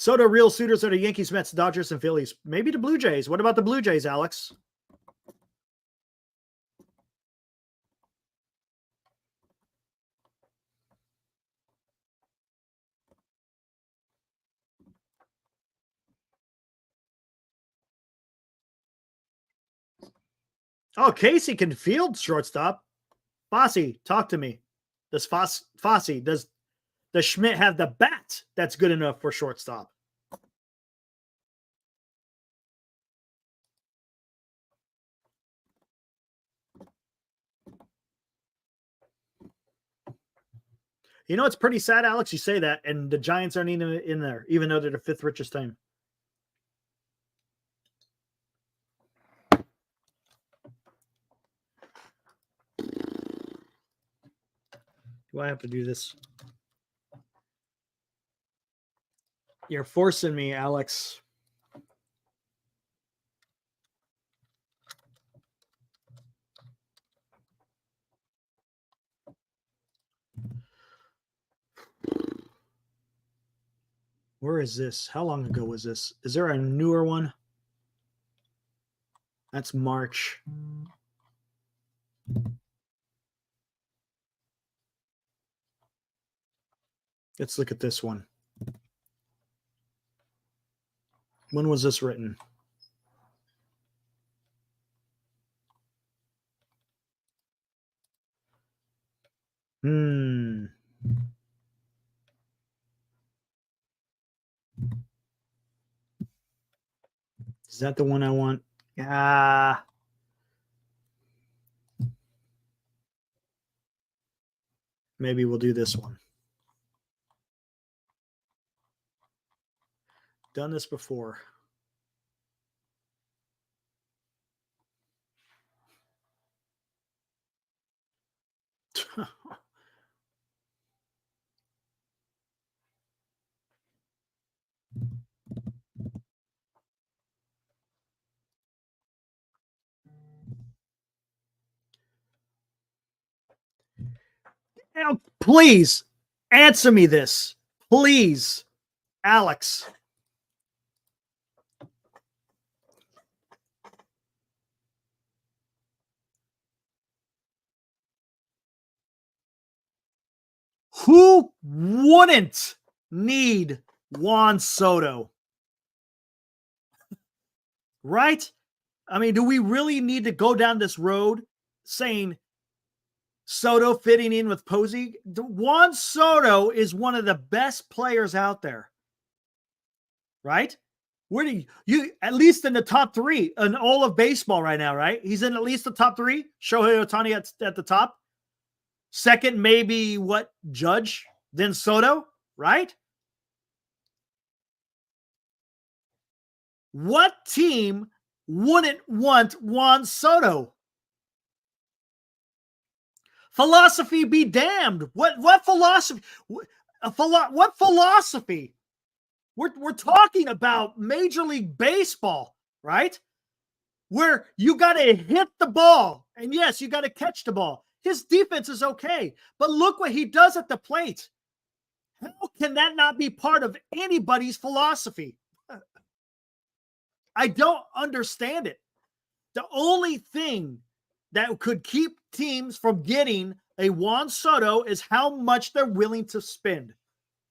Soto real suitors are the Yankees, Mets, Dodgers, and Phillies. Maybe the Blue Jays. What about the Blue Jays, Alex? Oh, Casey can field shortstop. Fossey, talk to me. Does Fossey, does Schmidt have the bat that's good enough for shortstop? You know, it's pretty sad, Alex, you say that, and the Giants aren't even in there, even though they're the fifth richest team. Do I have to do this? You're forcing me, Alex. Where is this? How long ago was this? Is there a newer one? That's March. Let's look at this one. When was this written? Is that the one I want? Ah. Maybe we'll do this one. Done this before. Now, please answer me this. Please, Alex. Who wouldn't need Juan Soto? Right? I mean, do we really need to go down this road saying Soto fitting in with Posey? Juan Soto is one of the best players out there. Right? Where do you at least in the top 3 in all of baseball right now, right? He's in at least the top 3. Shohei Ohtani at the top. Second, maybe Judge, then Soto, right? What team wouldn't want Juan Soto? Philosophy be damned. What philosophy? What philosophy? We're talking about Major League Baseball, right? Where you got to hit the ball. And yes, you got to catch the ball. His defense is okay. But look what he does at the plate. How can that not be part of anybody's philosophy? I don't understand it. The only thing that could keep teams from getting a Juan Soto is how much they're willing to spend.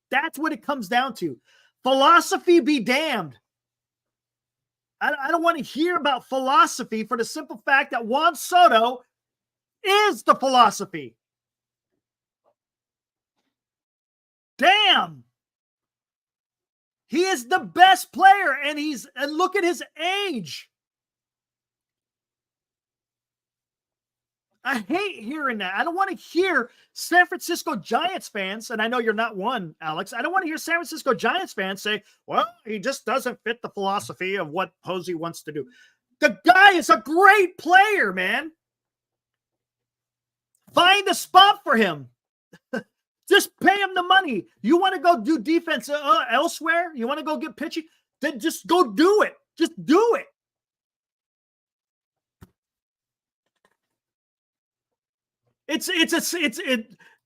That's what it comes down to. Philosophy be damned. I don't want to hear about philosophy for the simple fact that Juan Soto is the philosophy. Damn. He is the best player, and look at his age. I hate hearing that. I don't want to hear San Francisco Giants fans, and I know you're not one, Alex. I don't want to hear San Francisco Giants fans say, well, he just doesn't fit the philosophy of what Posey wants to do. The guy is a great player, man. Find a spot for him. Just pay him the money. You want to go do defense elsewhere? You want to go get pitching? Then just go do it. Just do it.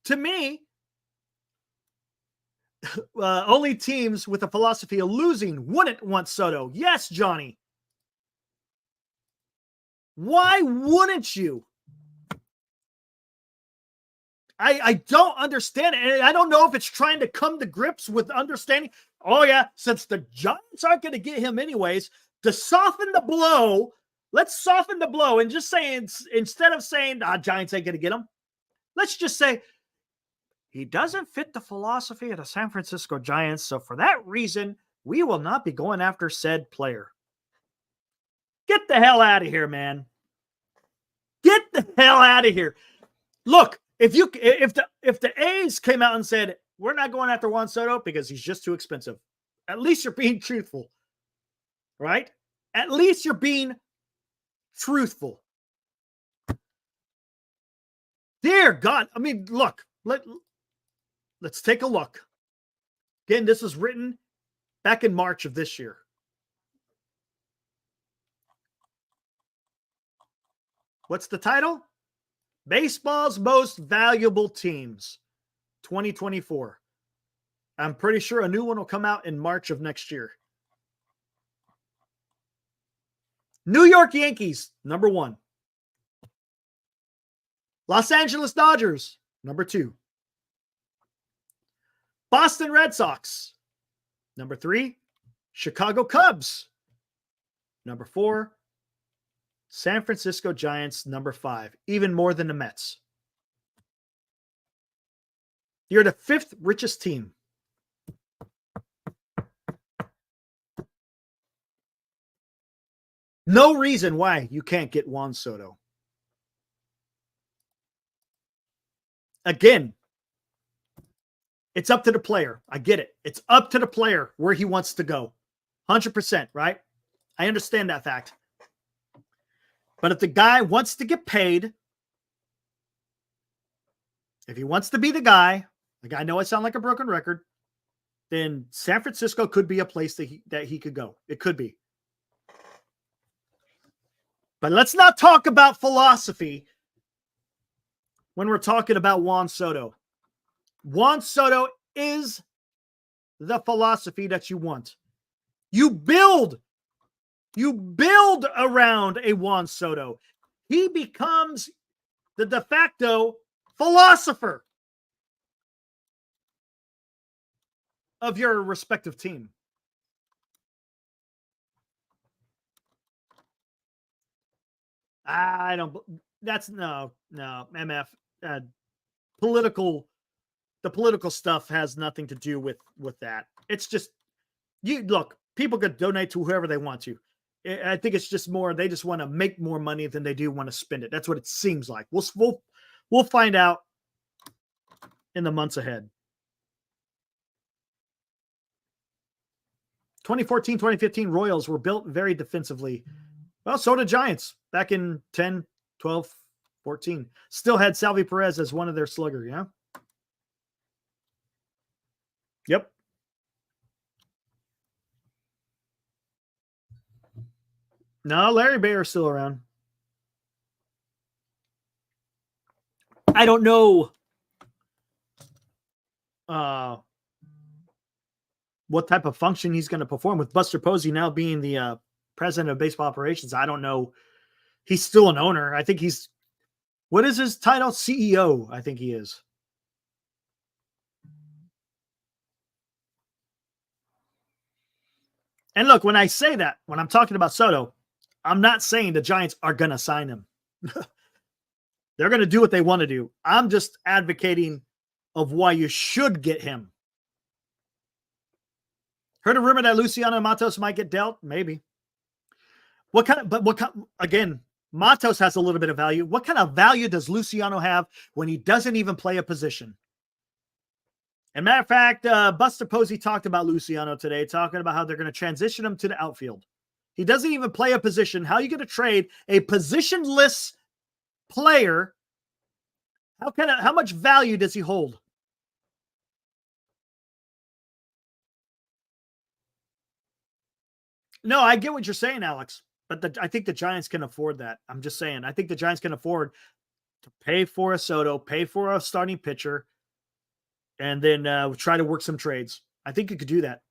To me, only teams with a philosophy of losing wouldn't want Soto. Yes, Johnny. Why wouldn't you? I don't understand it. And I don't know if it's trying to come to grips with understanding. Oh, yeah, since the Giants aren't going to get him anyways, to soften the blow, let's soften the blow and just say, instead of saying, Giants ain't going to get him, let's just say, he doesn't fit the philosophy of the San Francisco Giants. So for that reason, we will not be going after said player. Get the hell out of here, man. Get the hell out of here. Look, if the A's came out and said, we're not going after Juan Soto because he's just too expensive, at least you're being truthful, right? At least you're being truthful. Dear God. I mean, look, let's take a look. Again, this was written back in March of this year. What's the title? Baseball's Most Valuable Teams, 2024. I'm pretty sure a new one will come out in March of next year. New York Yankees, number 1. Los Angeles Dodgers, number 2. Boston Red Sox, number 3. Chicago Cubs, number 4. San Francisco Giants, number 5, even more than the Mets. You're the 5th richest team. No reason why you can't get Juan Soto. Again, it's up to the player. I get it. It's up to the player where he wants to go. 100%, right? I understand that fact. But if the guy wants to get paid, if he wants to be the guy, like I know I sound like a broken record, then San Francisco could be a place that he could go. It could be. But let's not talk about philosophy when we're talking about Juan Soto. Juan Soto is the philosophy that you want. You build around a Juan Soto. He becomes the de facto philosopher of your respective team. I don't. That's no, MF. The political stuff has nothing to do with that. It's just you look. People could donate to whoever they want to. I think it's just more they just want to make more money than they do want to spend it. That's what it seems like. We'll find out in the months ahead. 2014, 2015 Royals were built very defensively. Well, so did Giants back in 10, 12, 14. Still had Salvi Perez as one of their slugger, yeah? Yep. No, Larry Baer's still around. I don't know what type of function he's going to perform with Buster Posey now being the president of baseball operations. I don't know. He's still an owner. I think he's, what is his title? CEO, I think he is. And look, when I say that, when I'm talking about Soto, I'm not saying the Giants are going to sign him. They're going to do what they want to do. I'm just advocating of why you should get him. Heard a rumor that Luciano Matos might get dealt? Maybe. Again, Matos has a little bit of value. What kind of value does Luciano have when he doesn't even play a position? And matter of fact, Buster Posey talked about Luciano today, talking about how they're going to transition him to the outfield. He doesn't even play a position. How are you going to trade a positionless player? How much value does he hold? No, I get what you're saying, Alex, but I think the Giants can afford that. I'm just saying. I think the Giants can afford to pay for a Soto, pay for a starting pitcher, and then try to work some trades. I think you could do that.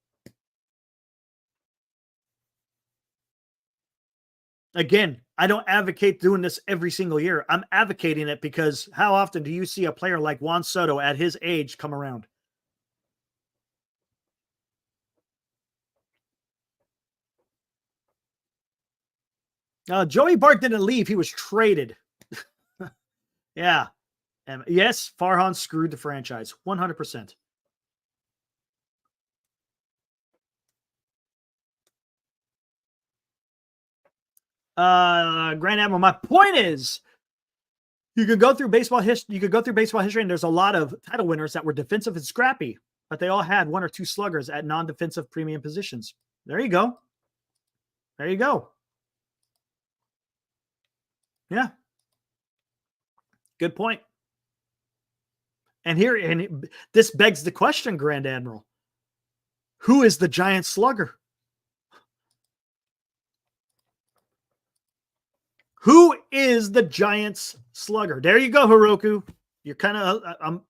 Again, I don't advocate doing this every single year. I'm advocating it because how often do you see a player like Juan Soto at his age come around? Joey Bart didn't leave. He was traded. Yeah. And yes, Farhan screwed the franchise. 100%. Grand Admiral, my point is you could go through baseball history. You could go through baseball history, and there's a lot of title winners that were defensive and scrappy, but they all had one or two sluggers at non-defensive premium positions. There you go. There you go. Yeah. Good point. And this begs the question, Grand Admiral. Who is the Giant slugger? Who is the Giants slugger? There you go, Hiroku. You're kind of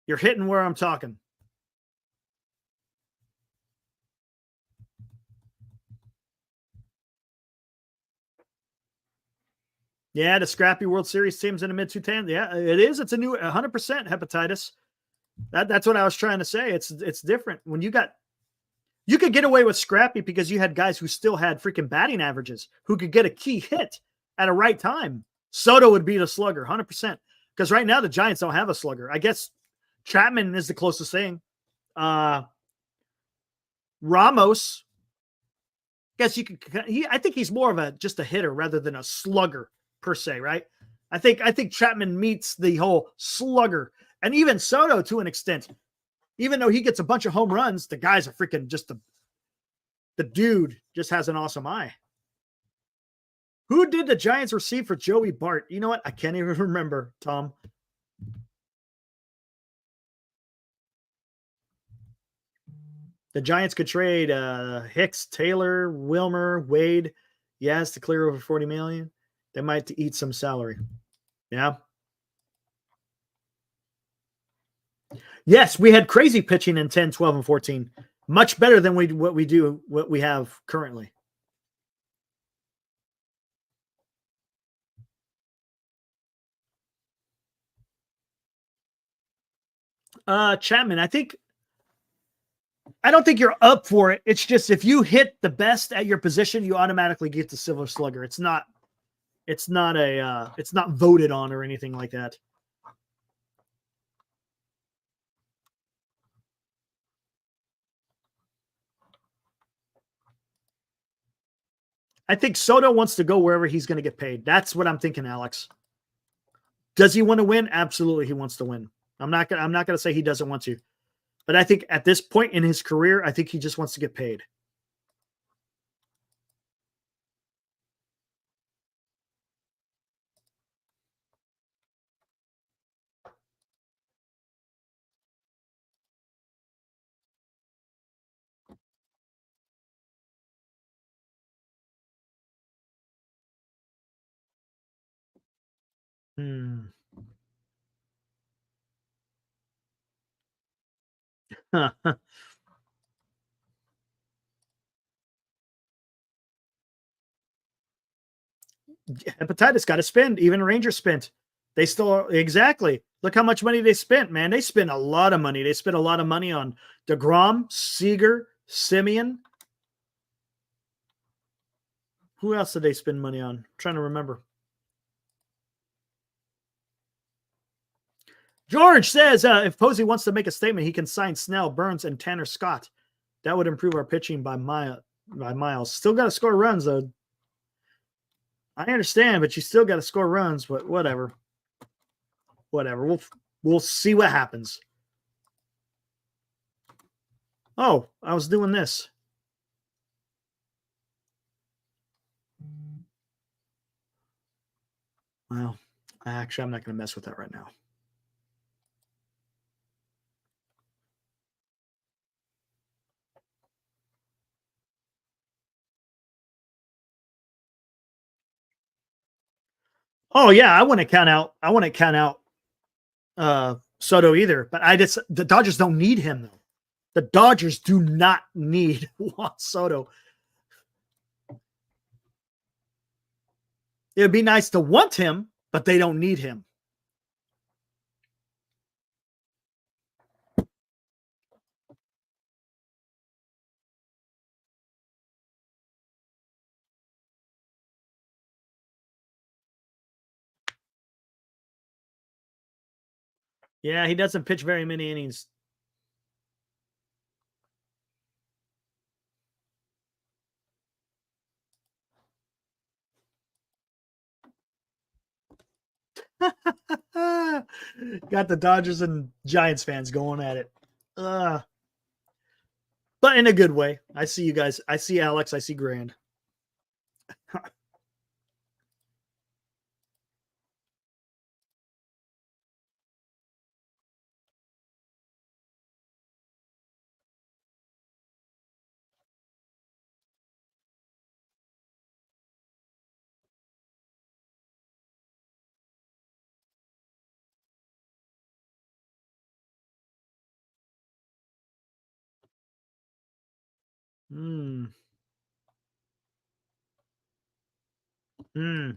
you're hitting where I'm talking. Yeah, the scrappy World Series teams in the mid 210. Yeah, it is. It's a new 100% hepatitis. That's what I was trying to say. It's different when you could get away with scrappy because you had guys who still had freaking batting averages who could get a key hit at a right time. Soto would be the slugger 100% because right now the Giants don't have a slugger. I guess Chapman is the closest thing. Ramos, I guess I think he's more of just a hitter rather than a slugger per se, right? I think Chapman meets the whole slugger, and even Soto to an extent. Even though he gets a bunch of home runs, the guy's a freaking just the dude just has an awesome eye. Who did the Giants receive for Joey Bart? You know what? I can't even remember, Tom. The Giants could trade Hicks, Taylor, Wilmer, Wade, yes, to clear over $40 million. They might eat some salary. Yeah. Yes, we had crazy pitching in 10, 12, and 14. Much better than what we have currently. Chapman, I don't think you're up for it. It's just if you hit the best at your position, you automatically get the Silver Slugger. It's not voted on or anything like that. I think Soto wants to go wherever he's going to get paid. That's what I'm thinking, Alex. Does he want to win? Absolutely, he wants to win. I'm not going to say he doesn't want to. But I think at this point in his career, I think he just wants to get paid. Hmm. Hepatitis got to spend. Even Rangers spent. They still exactly. Look how much money they spent, man. They spent a lot of money. They spent a lot of money on DeGrom, Seager, Simeon. Who else did they spend money on? I'm trying to remember. George says if Posey wants to make a statement, he can sign Snell, Burns, and Tanner Scott. That would improve our pitching by miles. Still got to score runs, though. I understand, but you still got to score runs. But whatever. We'll see what happens. Oh, I was doing this. Well, actually, I'm not going to mess with that right now. Oh yeah, I want to count out Soto either, but the Dodgers don't need him though. The Dodgers do not need Juan Soto. It would be nice to want him, but they don't need him. Yeah, he doesn't pitch very many innings. Got the Dodgers and Giants fans going at it. But in a good way. I see you guys. I see Alex. I see Grand. Hmm. Hmm.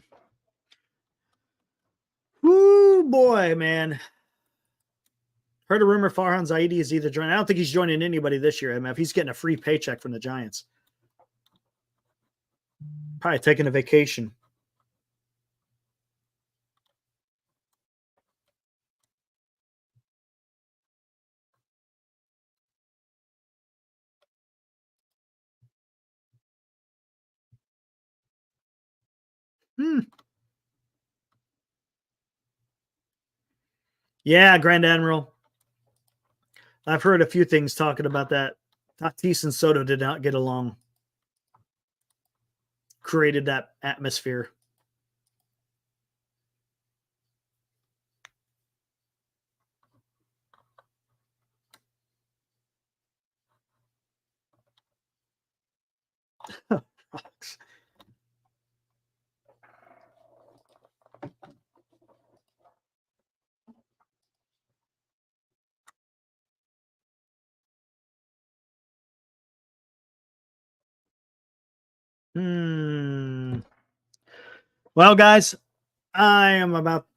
Whoo, boy, man. Heard a rumor Farhan Zaidi is either joining. I don't think he's joining anybody this year, MF. He's getting a free paycheck from the Giants. Probably taking a vacation. Hmm. Yeah, Grand Admiral. I've heard a few things talking about that. Tatis and Soto did not get along. Created that atmosphere. Well, guys, I am about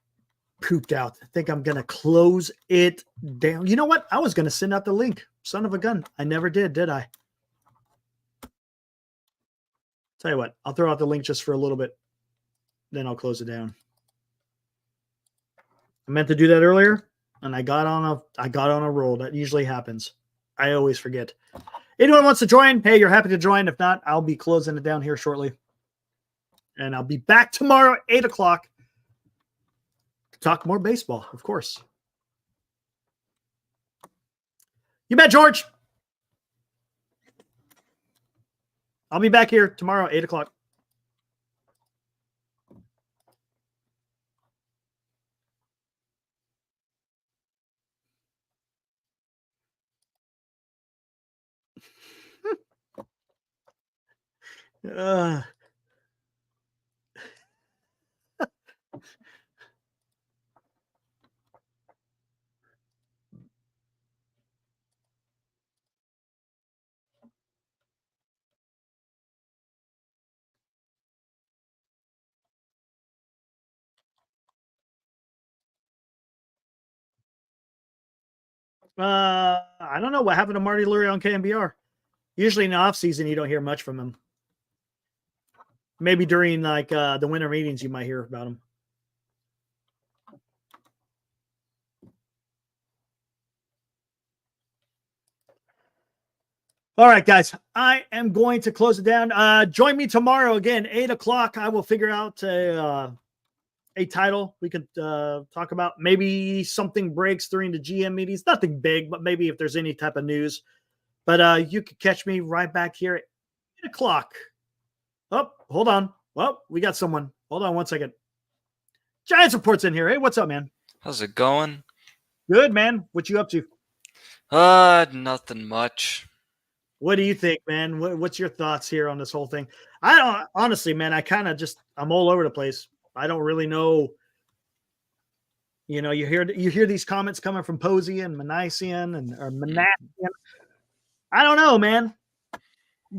pooped out. I think I'm going to close it down. You know what? I was going to send out the link. Son of a gun. I never did I? Tell you what, I'll throw out the link just for a little bit. Then I'll close it down. I meant to do that earlier, and I got on a roll. That usually happens. I always forget. Anyone wants to join? Hey, you're happy to join. If not, I'll be closing it down here shortly. And I'll be back tomorrow at 8 o'clock to talk more baseball, of course. You bet, George. I'll be back here tomorrow, 8 o'clock. I don't know what happened to Marty Lurie on KMBR. Usually in the off season, you don't hear much from him. Maybe during like the winter meetings, you might hear about him. All right, guys, I am going to close it down. Join me tomorrow again, 8 o'clock. I will figure out a title we could talk about. Maybe something breaks during the GM meetings. Nothing big, but maybe if there's any type of news. But you could catch me right back here at 8 o'clock. Oh, hold on. Well, we got someone. Hold on one second. Giants Report's in here. Hey, what's up, man? How's it going? Good, man. What you up to? Nothing much. What do you think, man? What's your thoughts here on this whole thing? I don't honestly, man. I'm all over the place. I don't really know. You know, you hear these comments coming from Posey and Manassian. I don't know, man.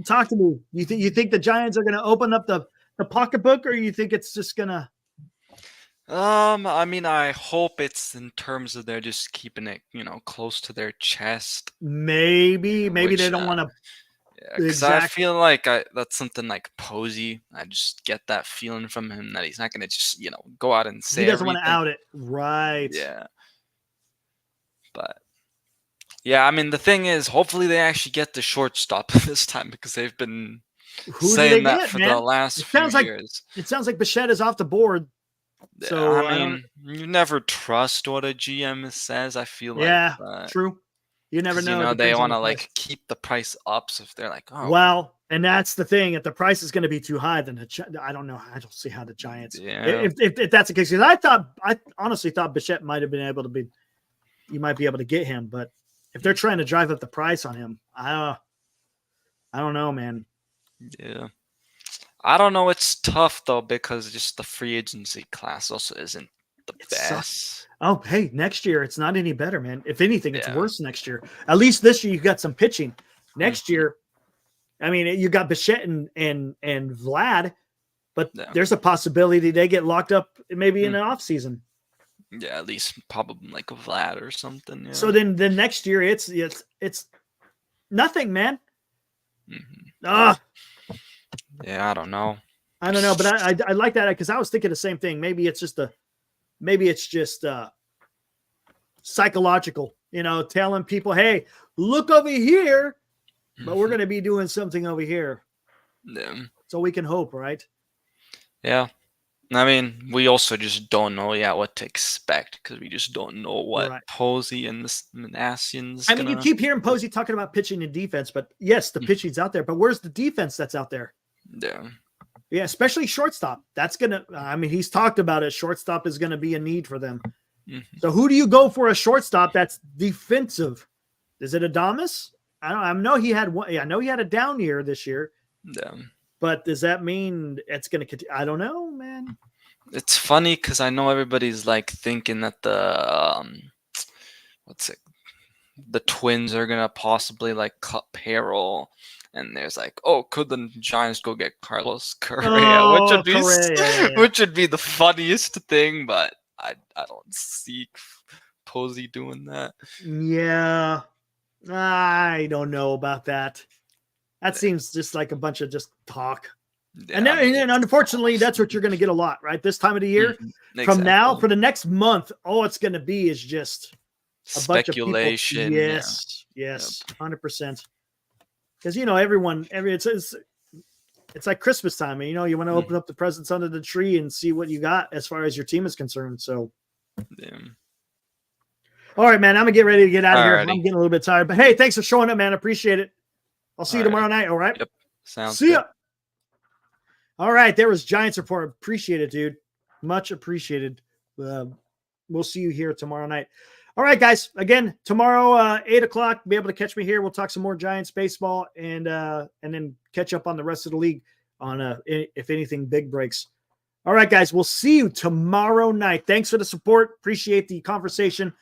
Talk to me. You think the Giants are going to open up the pocketbook, or you think it's just going to? I mean, I hope it's in terms of they're just keeping it, close to their chest. Maybe they don't want to. Yeah, because I feel like that's something like Posey. I just get that feeling from him that he's not going to just, go out and say he doesn't everything. Want to out it, right? Yeah. But yeah, I mean, the thing is, hopefully they actually get the shortstop this time, because they've been saying that for the last few years. It sounds like Bichette is off the board. Yeah, so I mean, you never trust what a GM says. I feel like. Yeah, true. You never know. They want to keep the price up. So if they're like, oh, well, and that's the thing. If the price is going to be too high, then I don't know. I don't see how the Giants. Yeah. If that's the case, because I honestly thought Bichette might have been able to be. You might be able to get him, but if they're trying to drive up the price on him, I don't know, man. Yeah. I don't know. It's tough, though, because just the free agency class also isn't the best. Sucks. Oh, hey, next year it's not any better, man. If anything, it's worse next year. At least this year you got some pitching. Next year, I mean, you got Bichette and Vlad, but there's a possibility they get locked up maybe in the off season. Yeah, at least probably like Vlad or something. Yeah. So then next year it's nothing, man. Yeah, I don't know. But I like that because I was thinking the same thing. Maybe it's just psychological, telling people, hey, look over here, but we're going to be doing something over here. Yeah. So we can hope, right? Yeah. I mean, we also just don't know yet what to expect, because we just don't know what Posey and the Manassians. I mean, you keep hearing Posey talking about pitching and defense, but yes, the pitching's out there, but where's the defense that's out there? Yeah, especially shortstop. That's gonna. I mean, he's talked about it. Shortstop is going to be a need for them. So who do you go for a shortstop that's defensive? Is it Adames? I know he had one. I know he had a down year this year. Yeah. But does that mean it's going to continue? I don't know, man. It's funny because I know everybody's thinking that the the Twins are gonna possibly cut payroll And there's like, oh, could the Giants go get Carlos Correa, which would be the funniest thing, but I don't see Posey doing that. Yeah, I don't know about that. That seems just like a bunch of just talk. Yeah, and unfortunately, that's what you're going to get a lot, right? This time of the year, from now for the next month, all it's going to be is just a speculation. Bunch of people. Yes, 100%. Because it's like Christmas time, and you want to open up the presents under the tree and see what you got as far as your team is concerned. So, all right, man, I'm gonna get ready to get out of here. I'm getting a little bit tired, but hey, thanks for showing up, man. I appreciate it. I'll see you tomorrow night. All right. Yep. Sounds See ya. All right, there was Giants Report. Appreciate it, dude. Much appreciated. We'll see you here tomorrow night. All right, guys. Again, tomorrow, 8:00, be able to catch me here. We'll talk some more Giants baseball and then catch up on the rest of the league on if anything big breaks. All right, guys. We'll see you tomorrow night. Thanks for the support. Appreciate the conversation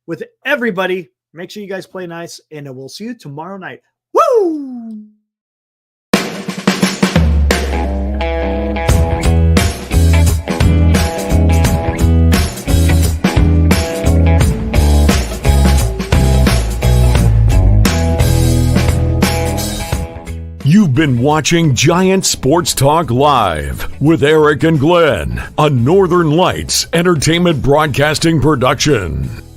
with everybody. Make sure you guys play nice, and we'll see you tomorrow night. Woo! You've been watching Giants Sports Talk Live with Eric and Glenn, a Northern Lights Entertainment Broadcasting production.